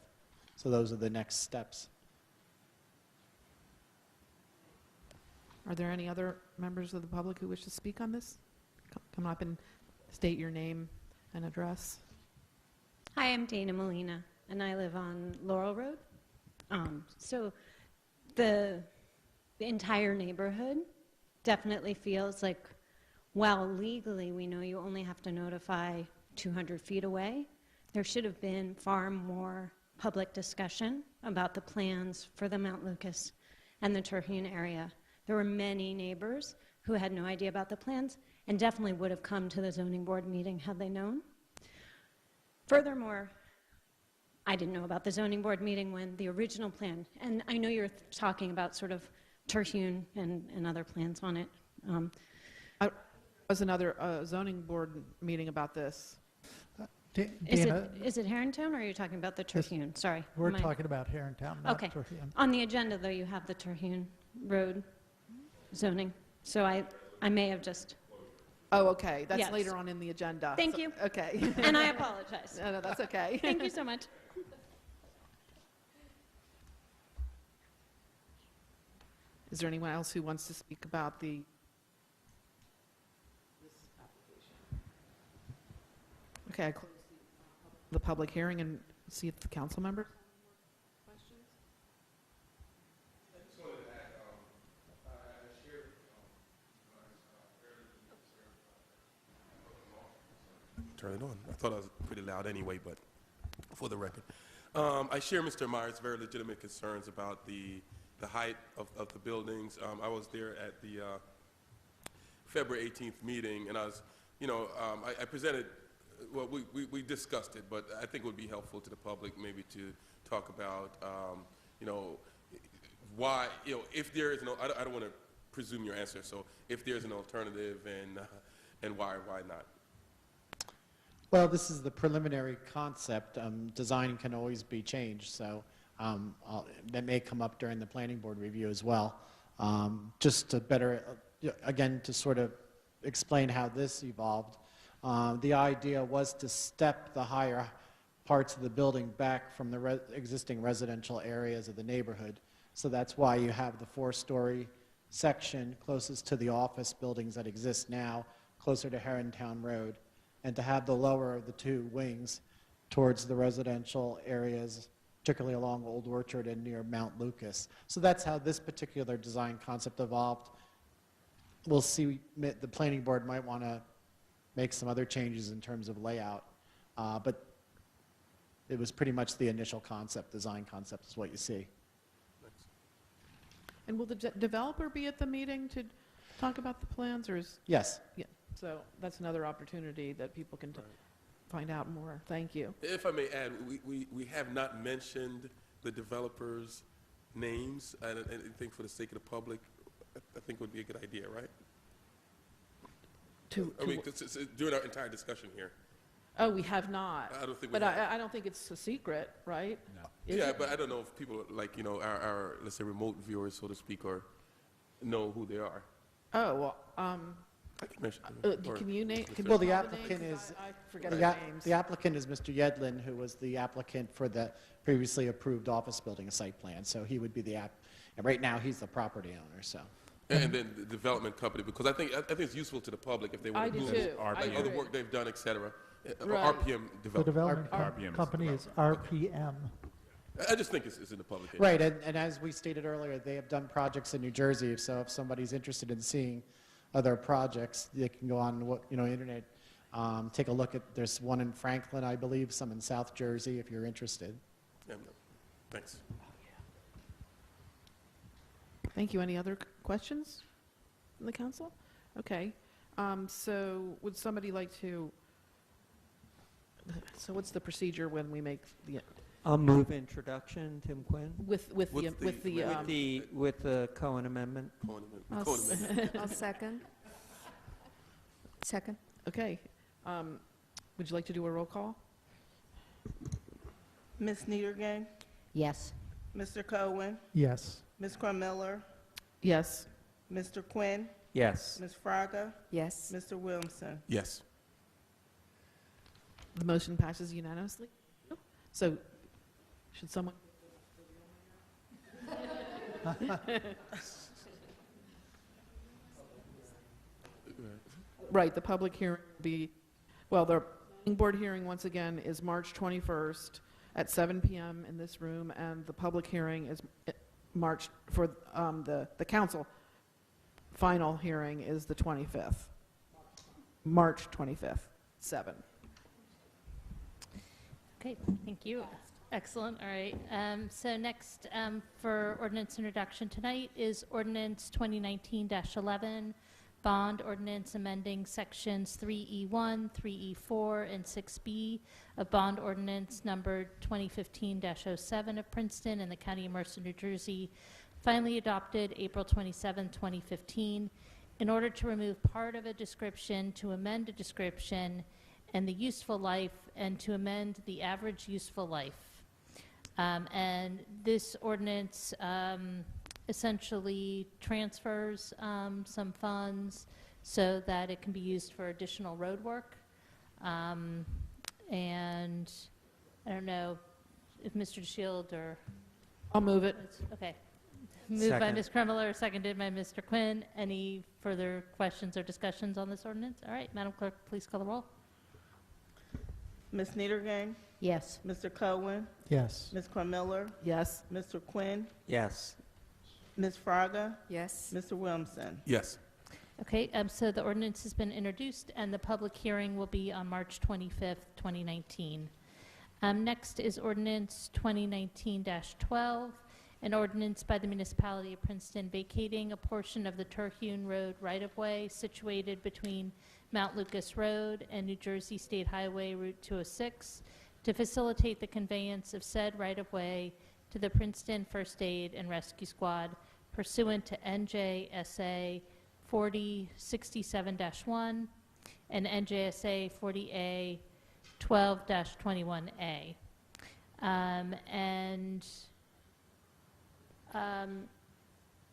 So those are the next steps. Are there any other members of the public who wish to speak on this? Come up and state your name and address. Hi, I'm Dana Molina, and I live on Laurel Road. So the entire neighborhood definitely feels like, while legally we know you only have to notify 200 feet away, there should have been far more public discussion about the plans for the Mount Lucas and the Terhune area. There were many neighbors who had no idea about the plans and definitely would have come to the zoning board meeting had they known. Furthermore, I didn't know about the zoning board meeting when the original plan, and I know you're talking about sort of Terhune and other plans on it. There was another zoning board meeting about this. Is it Herringtown, or are you talking about the Terhune? Sorry. We're talking about Herringtown, not Okay. Terhune. On the agenda, though, you have the Terhune Road zoning, so I may have just... Oh, okay. That's Yes. later on in the agenda. Thank So- you. Okay. And I apologize. No, that's okay. Thank you so much. Is there anyone else who wants to speak about this application? Okay, I close the public hearing and see if the council members have any more questions. Turn it on. I thought I was pretty loud anyway, but for the record. I share Mr. Myers' very legitimate concerns about the height of the buildings. I was there at the February 18th meeting, and I was, I presented, well, we discussed it, but I think it would be helpful to the public maybe to talk about, why, if there is no, I don't want to presume your answer, so if there's an alternative and why or why not. Well, this is the preliminary concept. Design can always be changed, so that may come up during the planning board review as well. Just to better, again, to sort of explain how this evolved. The idea was to step the higher parts of the building back from the existing residential areas of the neighborhood. So that's why you have the 4-story section closest to the office buildings that exist now, closer to Herringtown Road, and to have the lower of the 2 wings towards the residential areas, particularly along Old Orchard and near Mount Lucas. So that's how this particular design concept evolved. We'll see, the planning board might want to make some other changes in terms of layout, but it was pretty much the initial concept, design concept is what you see. And will the developer be at the meeting to talk about the plans, or is? Yes. Yeah, so that's another opportunity that people can find out more. Thank you. If I may add, we have not mentioned the developers' names, and I think for the sake of the public, I think would be a good idea, right? During our entire discussion here. Oh, we have not. I don't think we But have. I don't think it's a secret, right? No. Is it? But I don't know if people, like, our, let's say, remote viewers, so to speak, or know who they are. Oh, well, I can mention. Can you name? Can you Well, the call names? applicant is, I forget the their a- names. the applicant is Mr. Yedlin, who was the applicant for the previously approved office building site plan. So he would be the and right now, he's the property owner, so. And then the development company, because I think it's useful to the public if they want I to do Google too. I other agree. work they've done, et cetera. Right. RPM The development. development RPM is company is RPM. I just think it's in the public. interest. Right, and as we stated earlier, they have done projects in New Jersey, so if somebody's interested in seeing other projects, they can go on, internet, take a look at, there's one in Franklin, I believe, some in South Jersey, if you're interested. Yeah, no. Thanks. Thank you. Any other questions from the council? Okay. So would somebody like to, so what's the procedure when we make the, I'll move introduction, Tim Quinn. with With the Cohen amendment. I'll second. Second. Okay. Would you like to do a roll call? Ms. Niedergang, Yes. Mr. Cohen, Yes. Ms. Miller, Yes. Mr. Quinn, Yes. Ms. Fraga, Yes. Mr. Williamson. Yes. The motion passes unanimously. So should someone? Right, the public hearing will be, well, the planning board hearing, once again, is March 21st at 7 PM in this room, and the public hearing is March, for the council final hearing is the 25th. March 25th, 7. Okay, thank you. Excellent, all right. So next, for ordinance introduction tonight is ordinance 2019-11, bond ordinance amending sections 3E1, 3E4, and 6B of bond ordinance number 2015-07 of Princeton and the County of Mercer, New Jersey, finally adopted April 27, 2015, in order to remove part of a description, to amend a description, and the useful life, and to amend the average useful life. And this ordinance essentially transfers some funds so that it can be used for additional road work. And I don't know if Mr. DeShield or... I'll move it. Okay. Moved by Second. Ms. Kremler, seconded by Mr. Quinn. Any further questions or discussions on this ordinance? All right, Madam Clerk, please call the roll. Ms. Niedergang, Yes. Mr. Cohen, Yes. Ms. Miller, Yes. Mr. Quinn, Yes. Ms. Fraga, Yes. Mr. Williamson. Yes. Okay, so the ordinance has been introduced, and the public hearing will be on March 25th, 2019. Next is ordinance 2019-12, an ordinance by the municipality of Princeton vacating a portion of the Terhune Road right-of-way situated between Mount Lucas Road and New Jersey State Highway Route 206 to facilitate the conveyance of said right-of-way to the Princeton First Aid and Rescue Squad pursuant to NJSA 4067-1 and NJSA 40A 12-21A.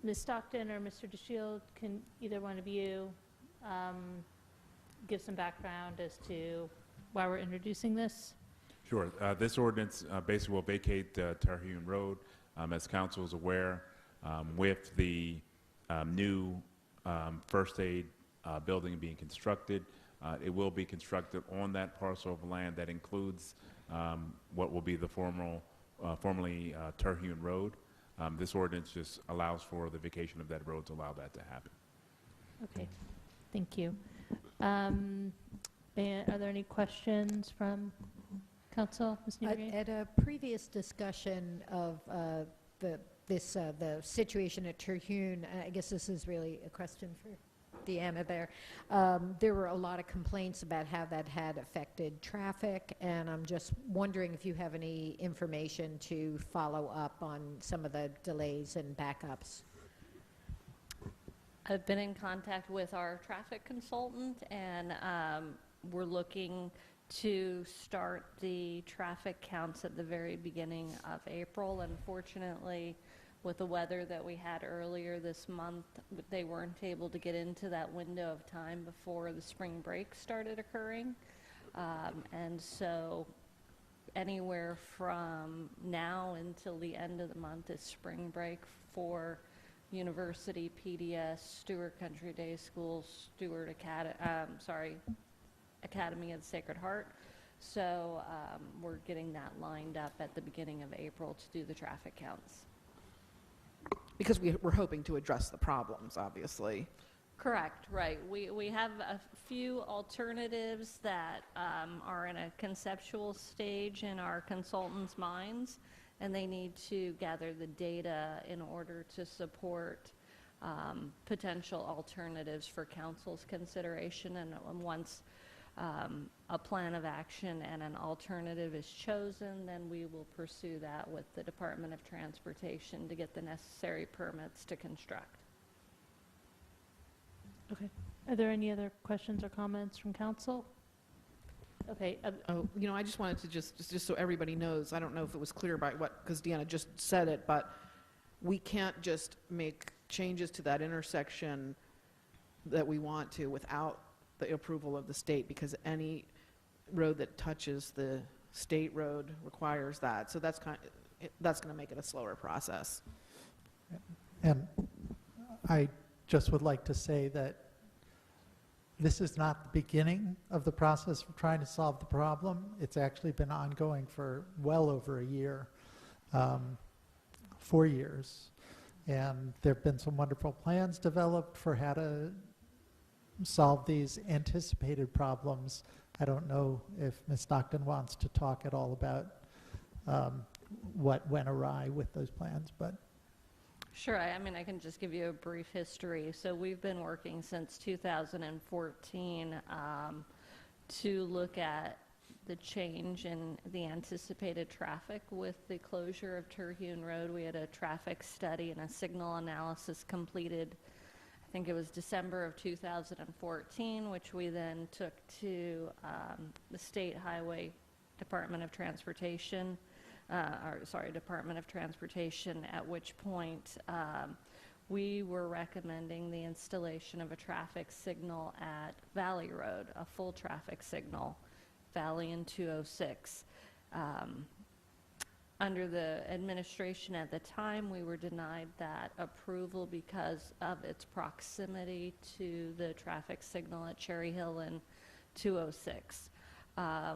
Ms. Stockton or Mr. DeShield, can either one of you give some background as to why we're introducing this? Sure. This ordinance basically will vacate Terhune Road, as council is aware, with the new first aid building being constructed. It will be constructed on that parcel of land that includes what will be the formerly Terhune Road. This ordinance just allows for the vacation of that road to allow that to happen. Okay, thank you. Are there any questions from council? Ms. Niedergang? At a previous discussion of the situation at Terhune, I guess this is really a question for Deanna there. There were a lot of complaints about how that had affected traffic, and I'm just wondering if you have any information to follow up on some of the delays and backups. I've been in contact with our traffic consultant, and we're looking to start the traffic counts at the very beginning of April. Unfortunately, with the weather that we had earlier this month, they weren't able to get into that window of time before the spring break started occurring. And so anywhere from now until the end of the month is spring break for University, PDS, Stewart Country Day School, Stewart Academy of the Sacred Heart. So we're getting that lined up at the beginning of April to do the traffic counts. Because we're hoping to address the problems, obviously. Correct, right. We have a few alternatives that are in a conceptual stage in our consultants' minds, and they need to gather the data in order to support potential alternatives for council's consideration. And once a plan of action and an alternative is chosen, then we will pursue that with the Department of Transportation to get the necessary permits to construct. Okay. Are there any other questions or comments from council? Okay. I just wanted to just so everybody knows, I don't know if it was clear by because Deanna just said it, but we can't just make changes to that intersection that we want to without the approval of the state, because any road that touches the state road requires that. So that's going to make it a slower process. And I just would like to say that this is not the beginning of the process of trying to solve the problem. It's actually been ongoing for well over a year, 4 years. And there have been some wonderful plans developed for how to solve these anticipated problems. I don't know if Ms. Stockton wants to talk at all about what went awry with those plans, but. Sure, I mean, I can just give you a brief history. So we've been working since 2014 to look at the change in the anticipated traffic with the closure of Terhune Road. We had a traffic study and a signal analysis completed, I think it was December of 2014, which we then took to the State Highway Department of Transportation, Department of Transportation, at which point we were recommending the installation of a traffic signal at Valley Road, a full traffic signal, Valley and 206. Under the administration at the time, we were denied that approval because of its proximity to the traffic signal at Cherry Hill and 206.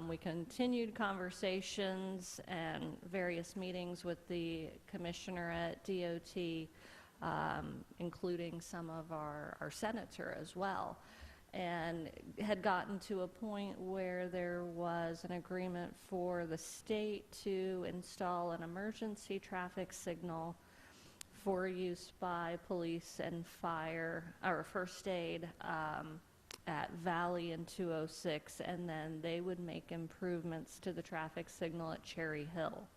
We continued conversations and various meetings with the commissioner at DOT, including some of our senator as well, and had gotten to a point where there was an agreement for the state to install an emergency traffic signal for use by police and fire, or first aid, at Valley and 206, and then they would make improvements to the traffic signal at Cherry Hill.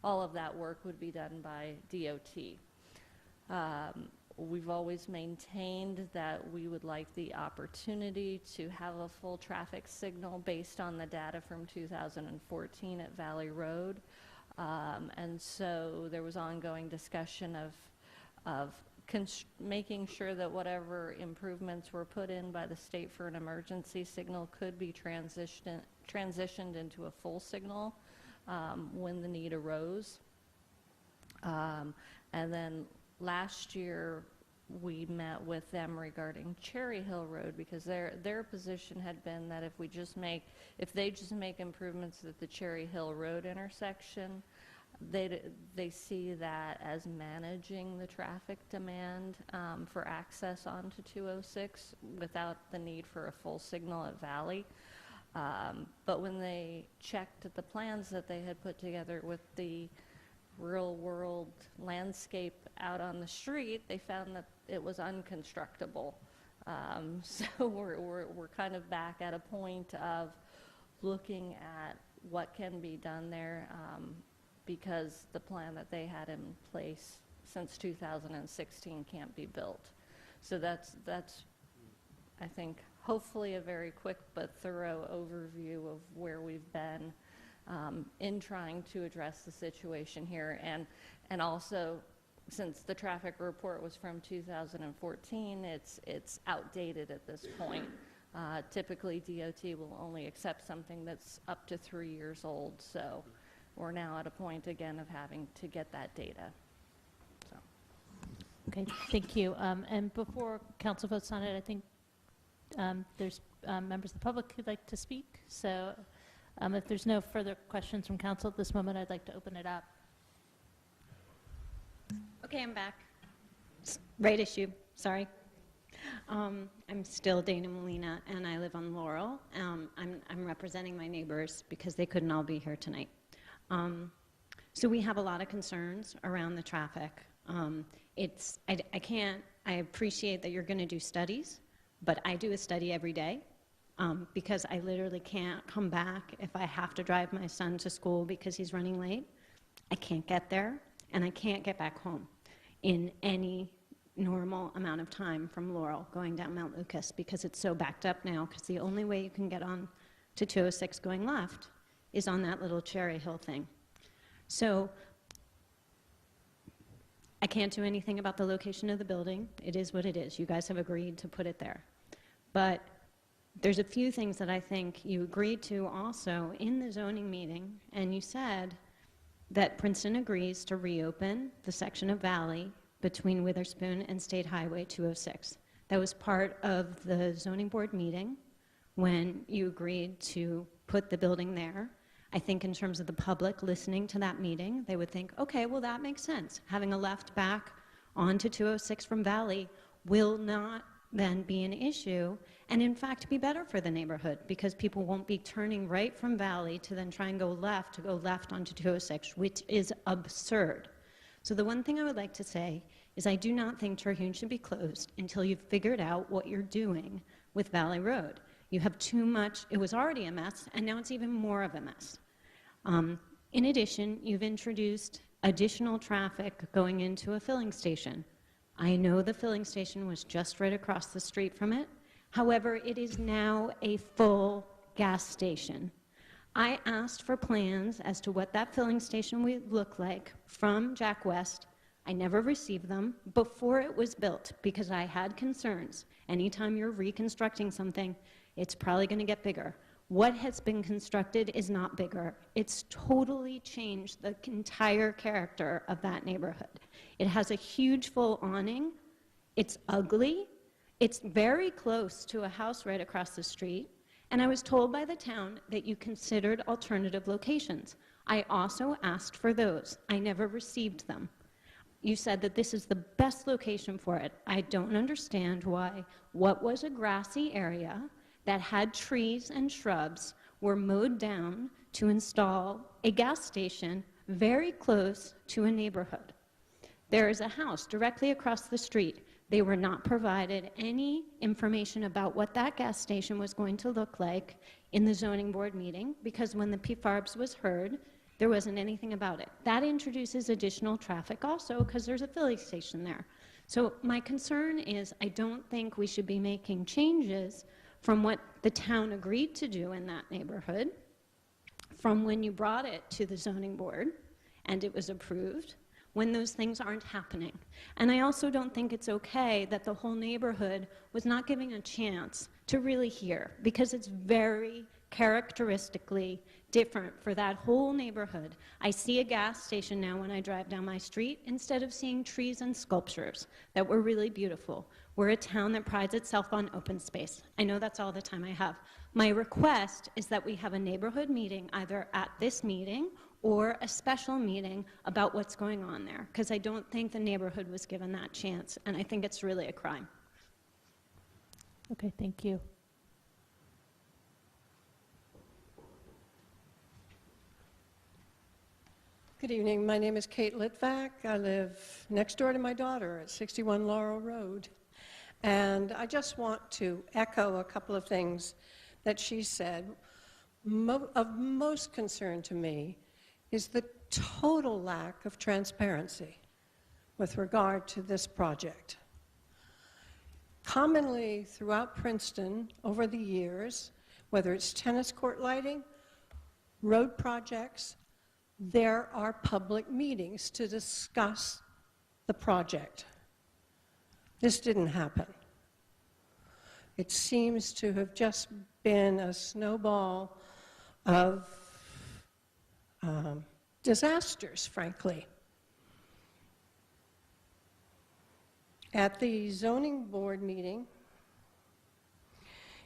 All of that work would be done by DOT. We've always maintained that we would like the opportunity to have a full traffic signal based on the data from 2014 at Valley Road. And so there was ongoing discussion of making sure that whatever improvements were put in by the state for an emergency signal could be transitioned into a full signal when the need arose. And then last year we met with them regarding Cherry Hill Road, because their position had been that if they just make improvements at the Cherry Hill Road intersection, they see that as managing the traffic demand for access onto 206 without the need for a full signal at Valley. But when they checked at the plans that they had put together with the real world landscape out on the street, they found that it was unconstructable. So we're kind of back at a point of looking at what can be done there, because the plan that they had in place since 2016 can't be built. So that's I think, hopefully a very quick but thorough overview of where we've been in trying to address the situation here, and also since the traffic report was from 2014, it's outdated at this point. Typically, DOT will only accept something that's up to 3 years old, so we're now at a point again of having to get that data. So. Okay, thank you. And before council votes on it, I think there's members of the public who'd like to speak. So if there's no further questions from council at this moment, I'd like to open it up. Okay, I'm back. Right issue, sorry. I'm still Dana Molina, and I live on Laurel. I'm representing my neighbors because they couldn't all be here tonight. So we have a lot of concerns around the traffic. I appreciate that you're going to do studies, but I do a study every day because I literally can't come back if I have to drive my son to school because he's running late. I can't get there, and I can't get back home in any normal amount of time from Laurel going down Mount Lucas because it's so backed up now, because the only way you can get on to 206 going left is on that little Cherry Hill thing. So I can't do anything about the location of the building. It is what it is. You guys have agreed to put it there. But there's a few things that I think you agreed to also in the zoning meeting, and you said that Princeton agrees to reopen the section of Valley between Witherspoon and State Highway 206. That was part of the zoning board meeting when you agreed to put the building there. I think in terms of the public listening to that meeting, they would think, okay, well, that makes sense. Having a left back onto 206 from Valley will not then be an issue, and in fact be better for the neighborhood because people won't be turning right from Valley to then try and go left to go left onto 206, which is absurd. So the one thing I would like to say is I do not think Terhune should be closed until you've figured out what you're doing with Valley Road. You have too much, it was already a mess, and now it's even more of a mess. In addition, you've introduced additional traffic going into a filling station. I know the filling station was just right across the street from it. However, it is now a full gas station. I asked for plans as to what that filling station would look like from Jack West. I never received them before it was built because I had concerns. Anytime you're reconstructing something, it's probably going to get bigger. What has been constructed is not bigger. It's totally changed the entire character of that neighborhood. It has a huge full awning. It's ugly. It's very close to a house right across the street. And I was told by the town that you considered alternative locations. I also asked for those. I never received them. You said that this is the best location for it. I don't understand why what was a grassy area that had trees and shrubs were mowed down to install a gas station very close to a neighborhood. There is a house directly across the street. They were not provided any information about what that gas station was going to look like in the zoning board meeting because when the PFARBs was heard, there wasn't anything about it. That introduces additional traffic also because there's a filling station there. So my concern is I don't think we should be making changes from what the town agreed to do in that neighborhood from when you brought it to the zoning board and it was approved, when those things aren't happening. And I also don't think it's okay that the whole neighborhood was not giving a chance to really hear, because it's very characteristically different for that whole neighborhood. I see a gas station now when I drive down my street instead of seeing trees and sculptures that were really beautiful. We're a town that prides itself on open space. I know that's all the time I have. My request is that we have a neighborhood meeting either at this meeting or a special meeting about what's going on there, because I don't think the neighborhood was given that chance, and I think it's really a crime. Okay, thank you. Good evening. My name is Kate Litvak. I live next door to my daughter at 61 Laurel Road. And I just want to echo a couple of things that she said. Of most concern to me is the total lack of transparency with regard to this project. Commonly throughout Princeton over the years, whether it's tennis court lighting, road projects, there are public meetings to discuss the project. This didn't happen. It seems to have just been a snowball of disasters, frankly. At the zoning board meeting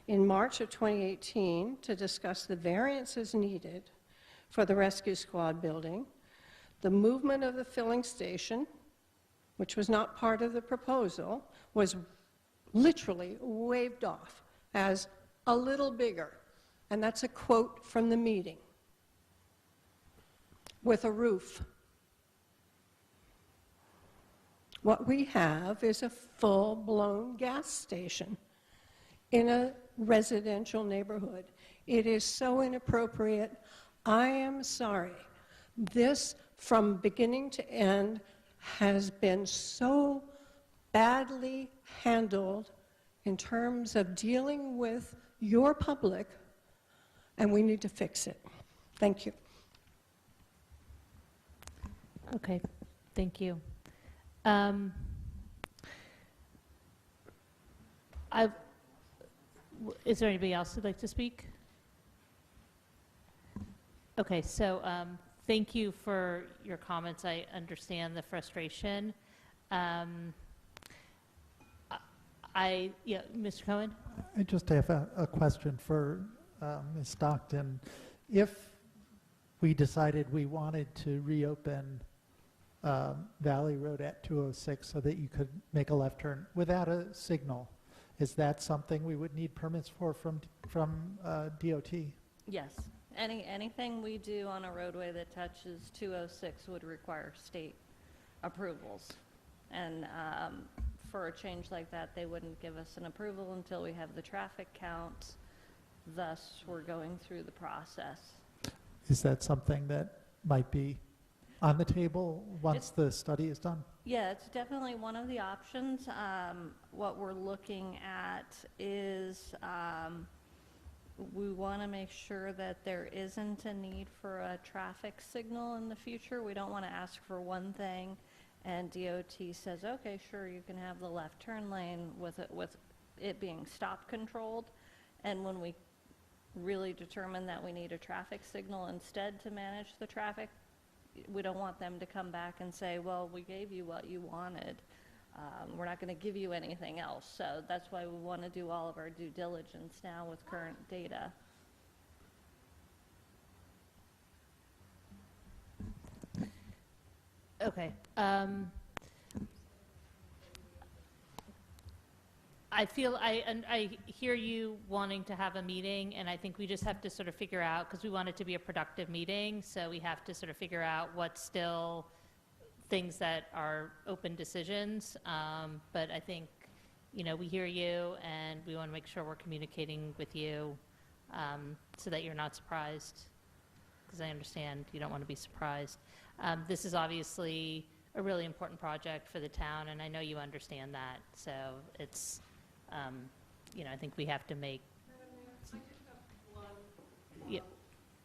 in March of 2018 to discuss the variances needed for the rescue squad building, the movement of the filling station, which was not part of the proposal, was literally waved off as a little bigger. And that's a quote from the meeting. With a roof. What we have is a full-blown gas station in a residential neighborhood. It is so inappropriate. I am sorry. This, from beginning to end, has been so badly handled in terms of dealing with your public, and we need to fix it. Thank you. Okay, thank you. Is there anybody else who'd like to speak? Okay, so thank you for your comments. I understand the frustration. Mr. Cohen? I just have a question for Ms. Stockton. If we decided we wanted to reopen Valley Road at 206 so that you could make a left turn without a signal, is that something we would need permits for from DOT? Yes. Anything we do on a roadway that touches 206 would require state approvals. And for a change like that, they wouldn't give us an approval until we have the traffic count. Thus, we're going through the process. Is that something that might be on the table once the study is done? Yeah, it's definitely one of the options. What we're looking at is we want to make sure that there isn't a need for a traffic signal in the future. We don't want to ask for one thing and DOT says, okay, sure, you can have the left turn lane with it being stop controlled. And when we really determine that we need a traffic signal instead to manage the traffic, we don't want them to come back and say, well, we gave you what you wanted. We're not going to give you anything else. So that's why we want to do all of our due diligence now with current data. Okay. I hear you wanting to have a meeting, and I think we just have to sort of figure out, because we want it to be a productive meeting, so we have to sort of figure out what's still things that are open decisions. But I think, we hear you, and we want to make sure we're communicating with you so that you're not surprised, because I understand you don't want to be surprised. This is obviously a really important project for the town, and I know you understand that. So it's, I think we have to make. Yeah,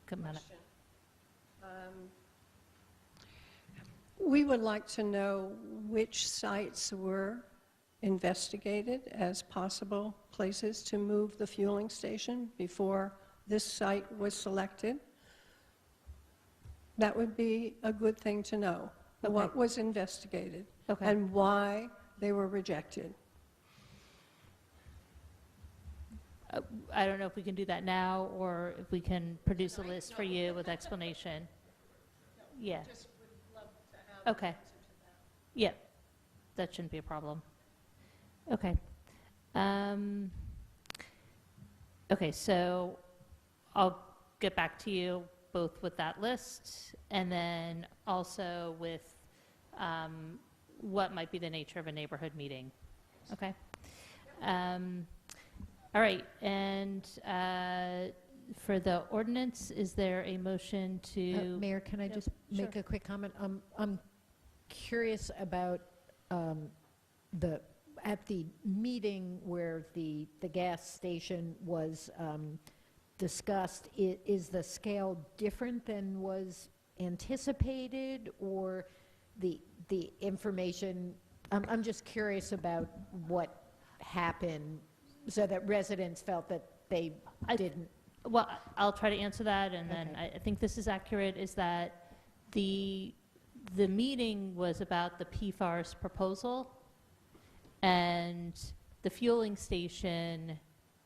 come on. We would like to know which sites were investigated as possible places to move the fueling station before this site was selected. That would be a good thing to know. Okay. What was investigated and why they were rejected. I don't know if we can do that now or if we can produce a list for you with explanation. Yeah. Just would love to have okay. Yeah, that shouldn't be a problem. Okay. Okay, so I'll get back to you both with that list and then also with what might be the nature of a neighborhood meeting. Okay. All right, and for the ordinance, is there a motion to? Mayor, can I just make a quick comment? I'm curious about at the meeting where the gas station was discussed, is the scale different than was anticipated, or the information, I'm just curious about what happened so that residents felt that they didn't. Well, I'll try to answer that, and then Okay. I think this is accurate, is that the meeting was about the PFARS proposal, and the fueling station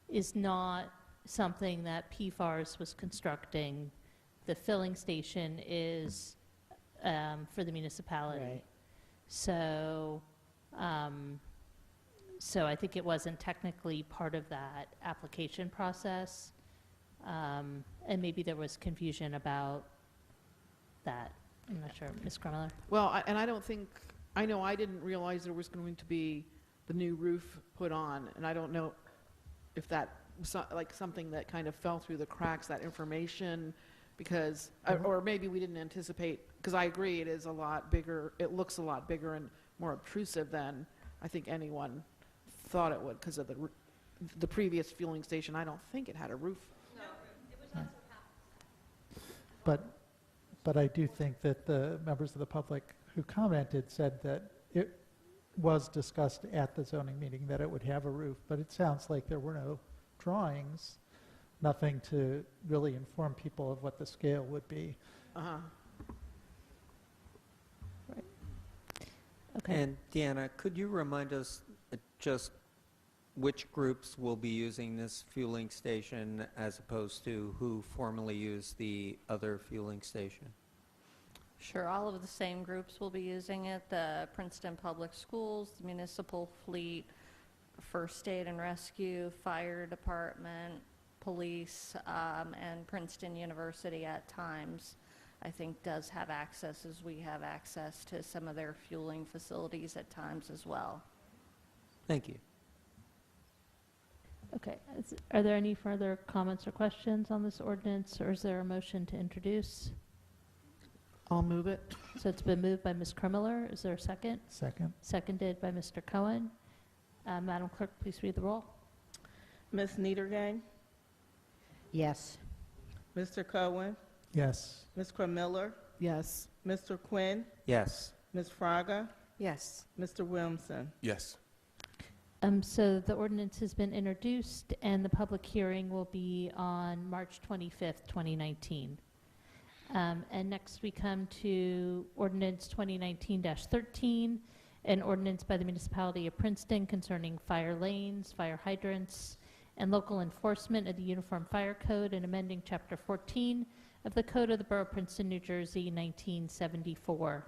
is not something that PFARS was constructing. The filling station is for the municipality. Right. So, so I think it wasn't technically part of that application process. And maybe there was confusion about that. I'm not sure. Ms. Krummeller? Well, and I don't think, I know I didn't realize there was going to be the new roof put on, and I don't know if that was like something that kind of fell through the cracks, that information, because, or maybe we didn't anticipate, because I agree it is a lot bigger, it looks a lot bigger and more obtrusive than I think anyone thought it would, because of the previous fueling station. I don't think it had a roof. But I do think that the members of the public who commented said that it was discussed at the zoning meeting that it would have a roof, but it sounds like there were no drawings, nothing to really inform people of what the scale would be. Uh-huh. Okay. And Deanna, could you remind us just which groups will be using this fueling station as opposed to who formerly used the other fueling station? Sure, all of the same groups will be using it, the Princeton Public Schools, the Municipal Fleet, First Aid and Rescue, Fire Department, Police, and Princeton University at times, I think, does have access, as we have access to some of their fueling facilities at times as well. Thank you. Okay. Are there any further comments or questions on this ordinance, or is there a motion to introduce? I'll move it. So it's been moved by Ms. Krummeller. Is there a second? Second. Seconded by Mr. Cohen. Madam Clerk, please read the roll. Ms. Niedergang, Yes. Mr. Cohen, Yes. Ms. Krummeller, Yes. Mr. Quinn, Yes. Ms. Fraga, Yes. Mr. Williamson. Yes. So the ordinance has been introduced, and the public hearing will be on March 25th, 2019. And next we come to ordinance 2019-13, an ordinance by the municipality of Princeton concerning fire lanes, fire hydrants, and local enforcement of the Uniform Fire Code, and amending Chapter 14 of the Code of the Borough of Princeton, New Jersey, 1974.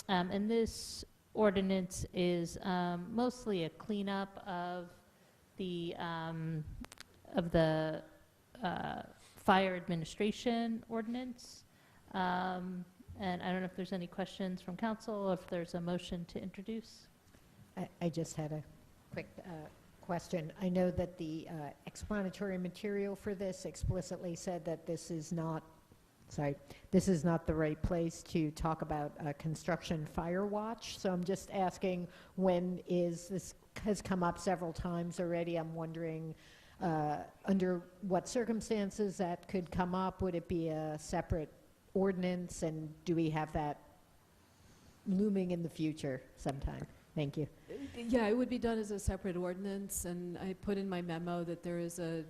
And this ordinance is mostly a cleanup of the fire administration ordinance. And I don't know if there's any questions from council, or if there's a motion to introduce. I just had a quick question. I know that the explanatory material for this explicitly said that this is not the right place to talk about construction fire watch. So I'm just asking, this has come up several times already. I'm wondering under what circumstances that could come up. Would it be a separate ordinance, and do we have that looming in the future sometime? Thank you. Yeah, it would be done as a separate ordinance, and I put in my memo that there is a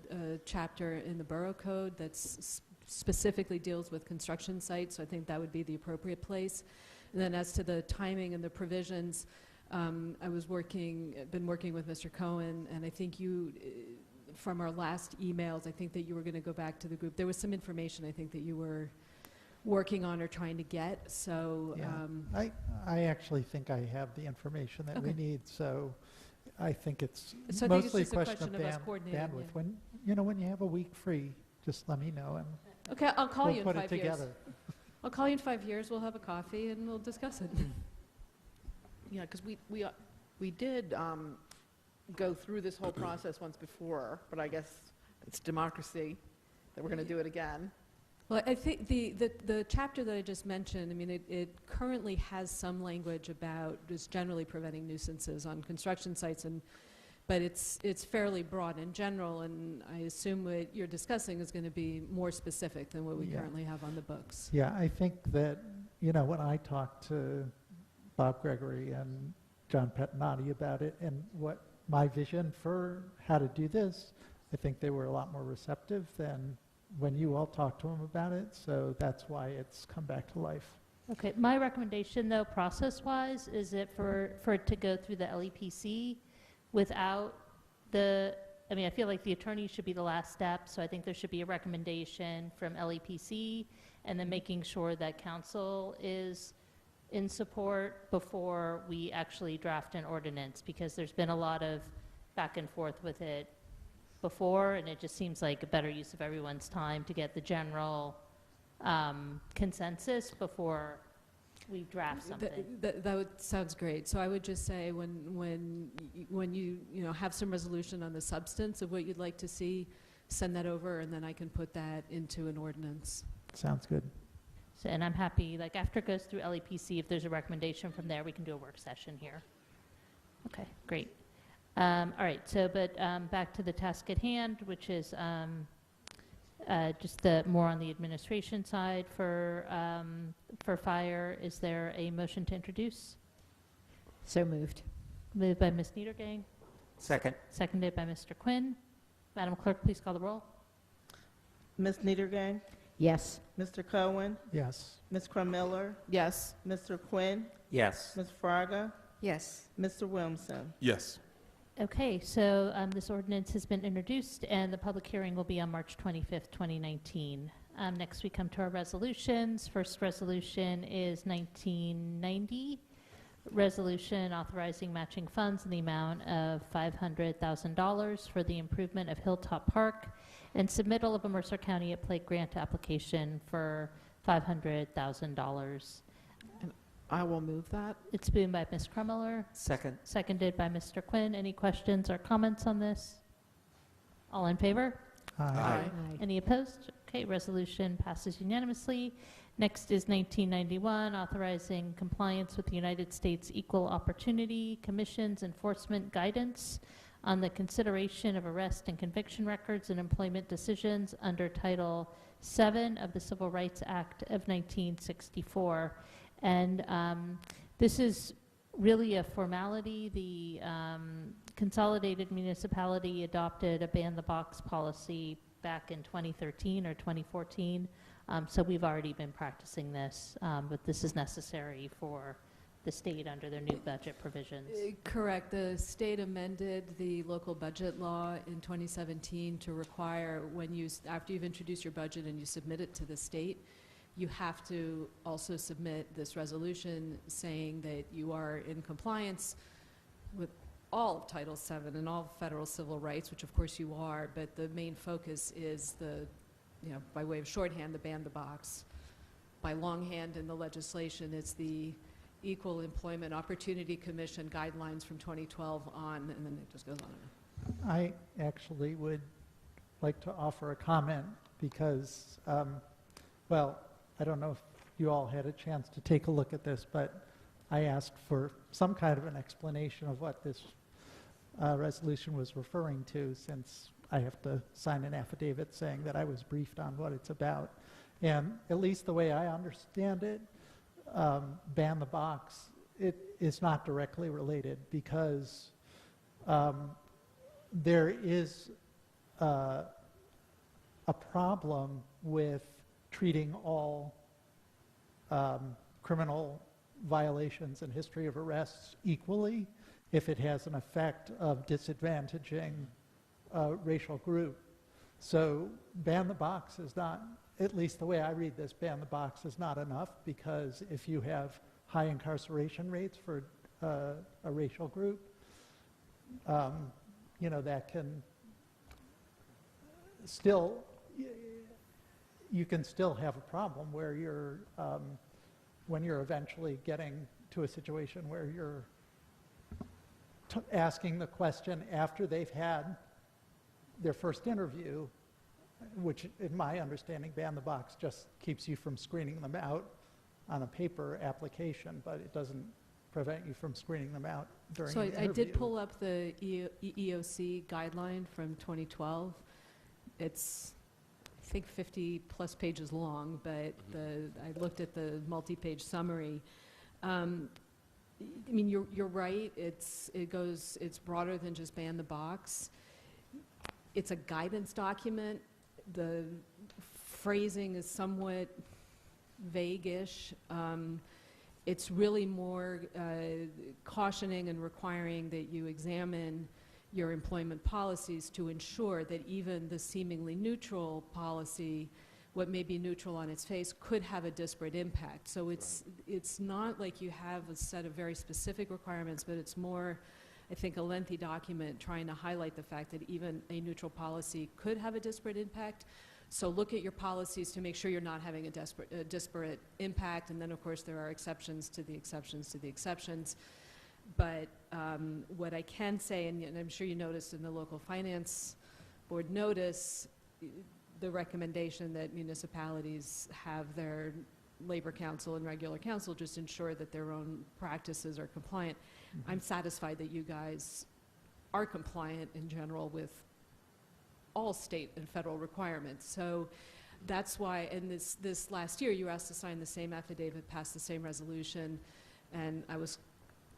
chapter in the Borough Code that specifically deals with construction sites, so I think that would be the appropriate place. And then as to the timing and the provisions, been working with Mr. Cohen, and I think from our last emails, I think that you were going to go back to the group. There was some information I think that you were working on or trying to get, so. Yeah. I actually think I have the information that we need, so I think it's So I think mostly it's a just a question of question of us coordinating, bandwidth. yeah. When you have a week free, just let me know, and Okay, I'll call we'll you in put 5 it years. together. I'll call you in 5 years, we'll have a coffee, and we'll discuss it. Yeah, because we did go through this whole process once before, but I guess it's democracy that we're going to do it again. Well, I think the chapter that I just mentioned, I mean, it currently has some language about just generally preventing nuisances on construction sites, but it's fairly broad in general, and I assume what you're discussing is going to be more specific than what we Yeah. currently have on the books. Yeah, I think that, when I talk to Bob Gregory and John Pettinotti about it and what my vision for how to do this. I think they were a lot more receptive than when you all talked to them about it, so that's why it's come back to life. Okay, my recommendation, though, process-wise, is it for it to go through the LEPC without the, I mean, I feel like the attorney should be the last step, so I think there should be a recommendation from LEPC, and then making sure that council is in support before we actually draft an ordinance, because there's been a lot of back and forth with it before, and it just seems like a better use of everyone's time to get the general consensus before we draft something. Sounds great. So I would just say when you have some resolution on the substance of what you'd like to see, send that over, and then I can put that into an ordinance. Sounds good. So, and I'm happy, like, after it goes through LEPC, if there's a recommendation from there, we can do a work session here. Okay, great. All right, so, but back to the task at hand, which is just more on the administration side for fire. Is there a motion to introduce? So moved. Moved by Ms. Niedergang. Second. Seconded by Mr. Quinn. Madam Clerk, please call the roll. Ms. Niedergang? Yes. Mr. Cohen? Yes. Ms. Crummiller? Yes. Mr. Quinn? Yes. Ms. Fraga? Yes. Mr. Williamson? Yes. Okay, so this ordinance has been introduced, and the public hearing will be on March 25th, 2019. Next, we come to our resolutions. First resolution is 1990, resolution authorizing matching funds in the amount of $500,000 for the improvement of Hilltop Park and submittal of a Mercer County at Plate grant application for $500,000. I will move that. It's moved by Ms. Crummiller. Second. Seconded by Mr. Quinn. Any questions or comments on this? All in favor? Aye. Any opposed? Okay, resolution passes unanimously. Next is 1991, authorizing compliance with the United States Equal Opportunity Commission's enforcement guidance on the consideration of arrest and conviction records and employment decisions under Title VII of the Civil Rights Act of 1964. And this is really a formality. The consolidated municipality adopted a ban-the-box policy back in 2013 or 2014. So we've already been practicing this, but this is necessary for the state under their new budget provisions. Correct. The state amended the local budget law in 2017 to require after you've introduced your budget and you submit it to the state, you have to also submit this resolution saying that you are in compliance with all of Title VII and all federal civil rights, which of course you are, but the main focus is by way of shorthand, the ban-the-box. By longhand in the legislation, it's the Equal Employment Opportunity Commission guidelines from 2012 on, and then it just goes on. I actually would like to offer a comment because, well, I don't know if you all had a chance to take a look at this, but I asked for some kind of an explanation of what this resolution was referring to, since I have to sign an affidavit saying that I was briefed on what it's about. And at least the way I understand it, ban the box, it is not directly related because there is a problem with treating all criminal violations and history of arrests equally if it has an effect of disadvantaging a racial group. So ban the box is not, at least the way I read this, ban the box is not enough, because if you have high incarceration rates for a racial group, that can still, you can still have a problem where you're, when you're eventually getting to a situation where you're asking the question after they've had their first interview, which in my understanding, ban the box just keeps you from screening them out on a paper application, but it doesn't prevent you from screening them out during So the interview. I did pull up the EEOC guideline from 2012. It's, I think, 50-plus pages long, but I looked at the multi-page summary. I mean, you're right. It's broader than just ban the box. It's a guidance document. The phrasing is somewhat vague-ish. It's really more cautioning and requiring that you examine your employment policies to ensure that even the seemingly neutral policy, what may be neutral on its face, could have a disparate impact. So it's not like you have a set of very specific requirements, but it's more, I think, a lengthy document trying to highlight the fact that even a neutral policy could have a disparate impact. So look at your policies to make sure you're not having a disparate impact. And then, of course, there are exceptions to the exceptions to the exceptions. But what I can say, and I'm sure you noticed in the local finance board notice, the recommendation that municipalities have their labor council and regular council just ensure that their own practices are compliant. Mm-hmm. I'm satisfied that you guys are compliant in general with all state and federal requirements. So that's why, and this last year, you asked to sign the same affidavit, pass the same resolution, and I was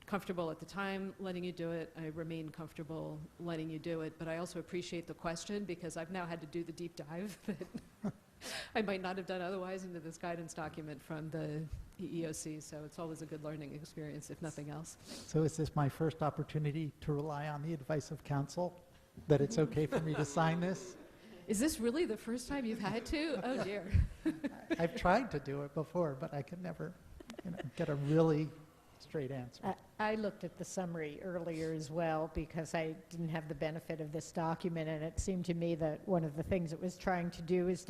comfortable at the time letting you do it. I remain comfortable letting you do it, but I also appreciate the question because I've now had to do the deep dive that I might not have done otherwise into this guidance document from the EEOC, so it's always a good learning experience, if nothing else. So is this my first opportunity to rely on the advice of counsel, that it's okay for me to sign this? Is this really the first time you've had to? Oh, dear. I've tried to do it before, but I could never get a really straight answer. I looked at the summary earlier as well because I didn't have the benefit of this document, and it seemed to me that one of the things it was trying to do is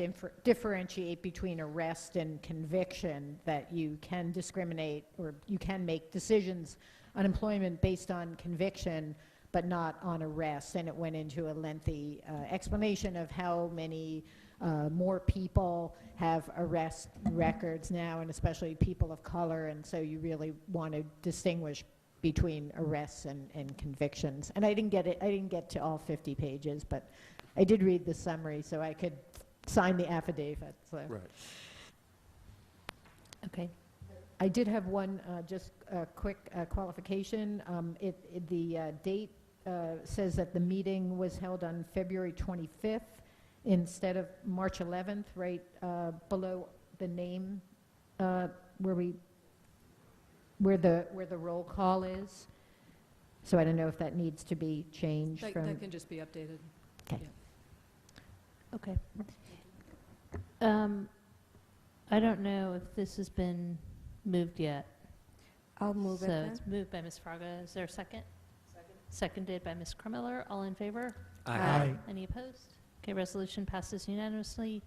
differentiate between arrest and conviction, that you can discriminate or you can make decisions on employment based on conviction but not on arrest. And it went into a lengthy explanation of how many more people have arrest records now, and especially people of color, and so you really want to distinguish between arrests and convictions. And I didn't get to all 50 pages, but I did read the summary, so I could sign the affidavit. So. Right. Okay. I did have one just quick qualification. The date says that the meeting was held on February 25th. Instead of March 11th, right below the name where the roll call is. So I don't know if that needs to be changed. That can just be updated. Okay. Yeah. Okay. I don't know if this has been moved yet. I'll move it So then. it's moved by Ms. Fraga. Is there a second? Seconded by Ms. Krumiller. All in favor? Aye. Any opposed? Okay, resolution passes unanimously.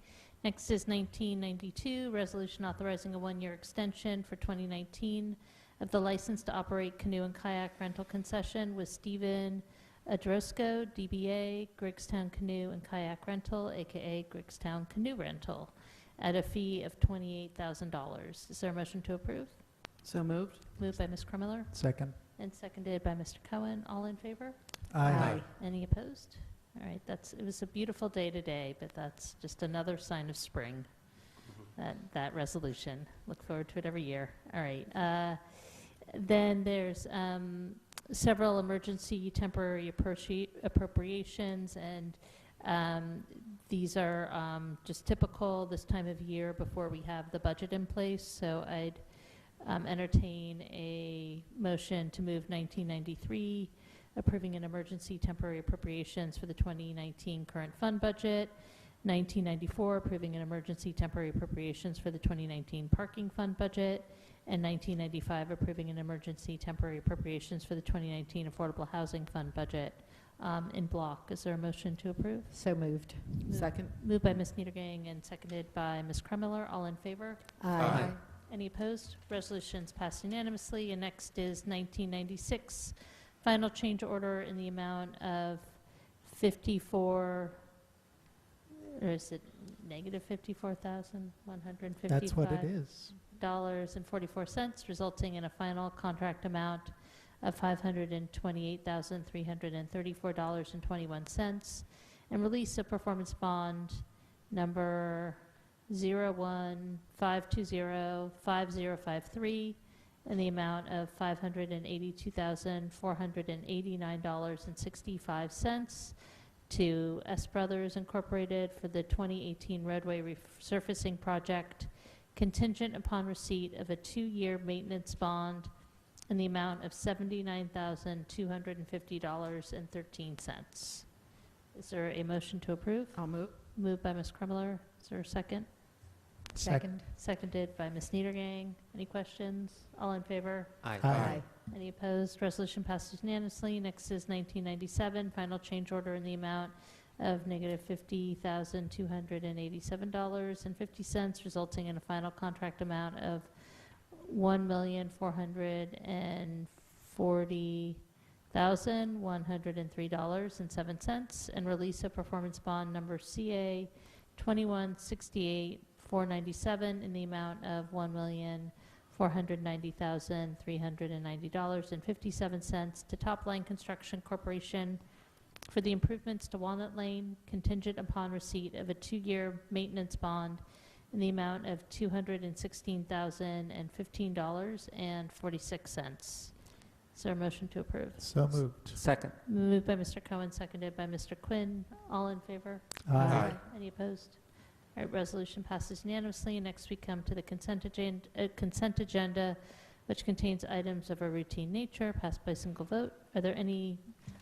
Next is 1992, resolution authorizing a one-year extension for 2019 of the license to operate canoe and kayak rental concession with Stephen Adrosco, DBA, Griggstown Canoe and Kayak Rental, AKA Griggstown Canoe Rental, at a fee of $28,000. Is there a motion to approve? So moved. Moved by Ms. Krumiller Second. and seconded by Mr. Cohen. All in favor? Aye. Any opposed? All right, it was a beautiful day today, but that's just another sign of spring, that resolution. Look forward to it every year. All right. Then there's several emergency temporary appropriations, and these are just typical this time of year before we have the budget in place. So I'd entertain a motion to move 1993, approving an emergency temporary appropriations for the 2019 current fund budget, 1994, approving an emergency temporary appropriations for the 2019 parking fund budget, and 1995, approving an emergency temporary appropriations for the 2019 affordable housing fund budget in block. Is there a motion to approve? So moved. Second. Moved by Ms. Niedergang and seconded by Ms. Krumiller. All in favor? Aye. Any opposed? Resolutions passed unanimously. And next is 1996. Final change order in the amount of 54, or is it negative 54,155? That's what it is. $44, resulting in a final contract amount of $528,334.21, and release of performance bond number 0152050553 in the amount of $582,489.65 to S Brothers Incorporated for the 2018 roadway resurfacing project, contingent upon receipt of a 2-year maintenance bond in the amount of $79,250.13. Is there a motion to approve? I'll move. Moved by Ms. Krummeler. Is there a second? Second. Seconded by Ms. Niedergang. Any questions? All in favor? Aye. Any opposed? Resolution passes unanimously. Next is 1997, final change order in the amount of negative $50,287.50, resulting in a final contract amount of $1,440,103.07, and release of performance bond number CA 2168-497 in the amount of $1,490,390.57 to Top Line Construction Corporation for the improvements to Walnut Lane, contingent upon receipt of a 2-year maintenance bond in the amount of $216,015.46. Is there a motion to approve? So moved. Second. Moved by Mr. Cohen, seconded by Mr. Quinn. All in favor? Aye. Any opposed? All right, resolution passes unanimously. Next, we come to the consent agenda, which contains items of a routine nature, passed by single vote. Are there any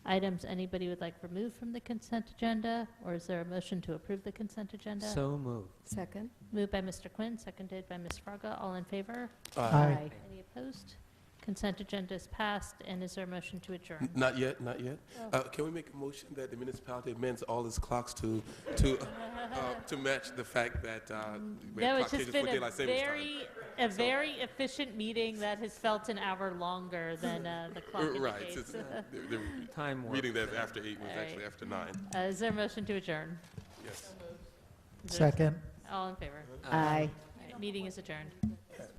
items anybody would like removed from the consent agenda, or is there a motion to approve the consent agenda? So moved. Second. Moved by Mr. Quinn, seconded by Ms. Fraga. All in favor? Aye. Any opposed? Consent agenda is passed, and is there a motion to adjourn? Not yet, not yet. Oh. Can we make a motion that the municipality amends all its clocks to match the fact that we No, have it's clock just changes for been daylight savings time? a very efficient meeting that has felt an hour longer than the clock Right. indicates. The Time warp. reading that after 8 was All actually right. after 9. Is there a motion to adjourn? Yes. Is there- Second. All in favor? Aye. All right, meeting is adjourned.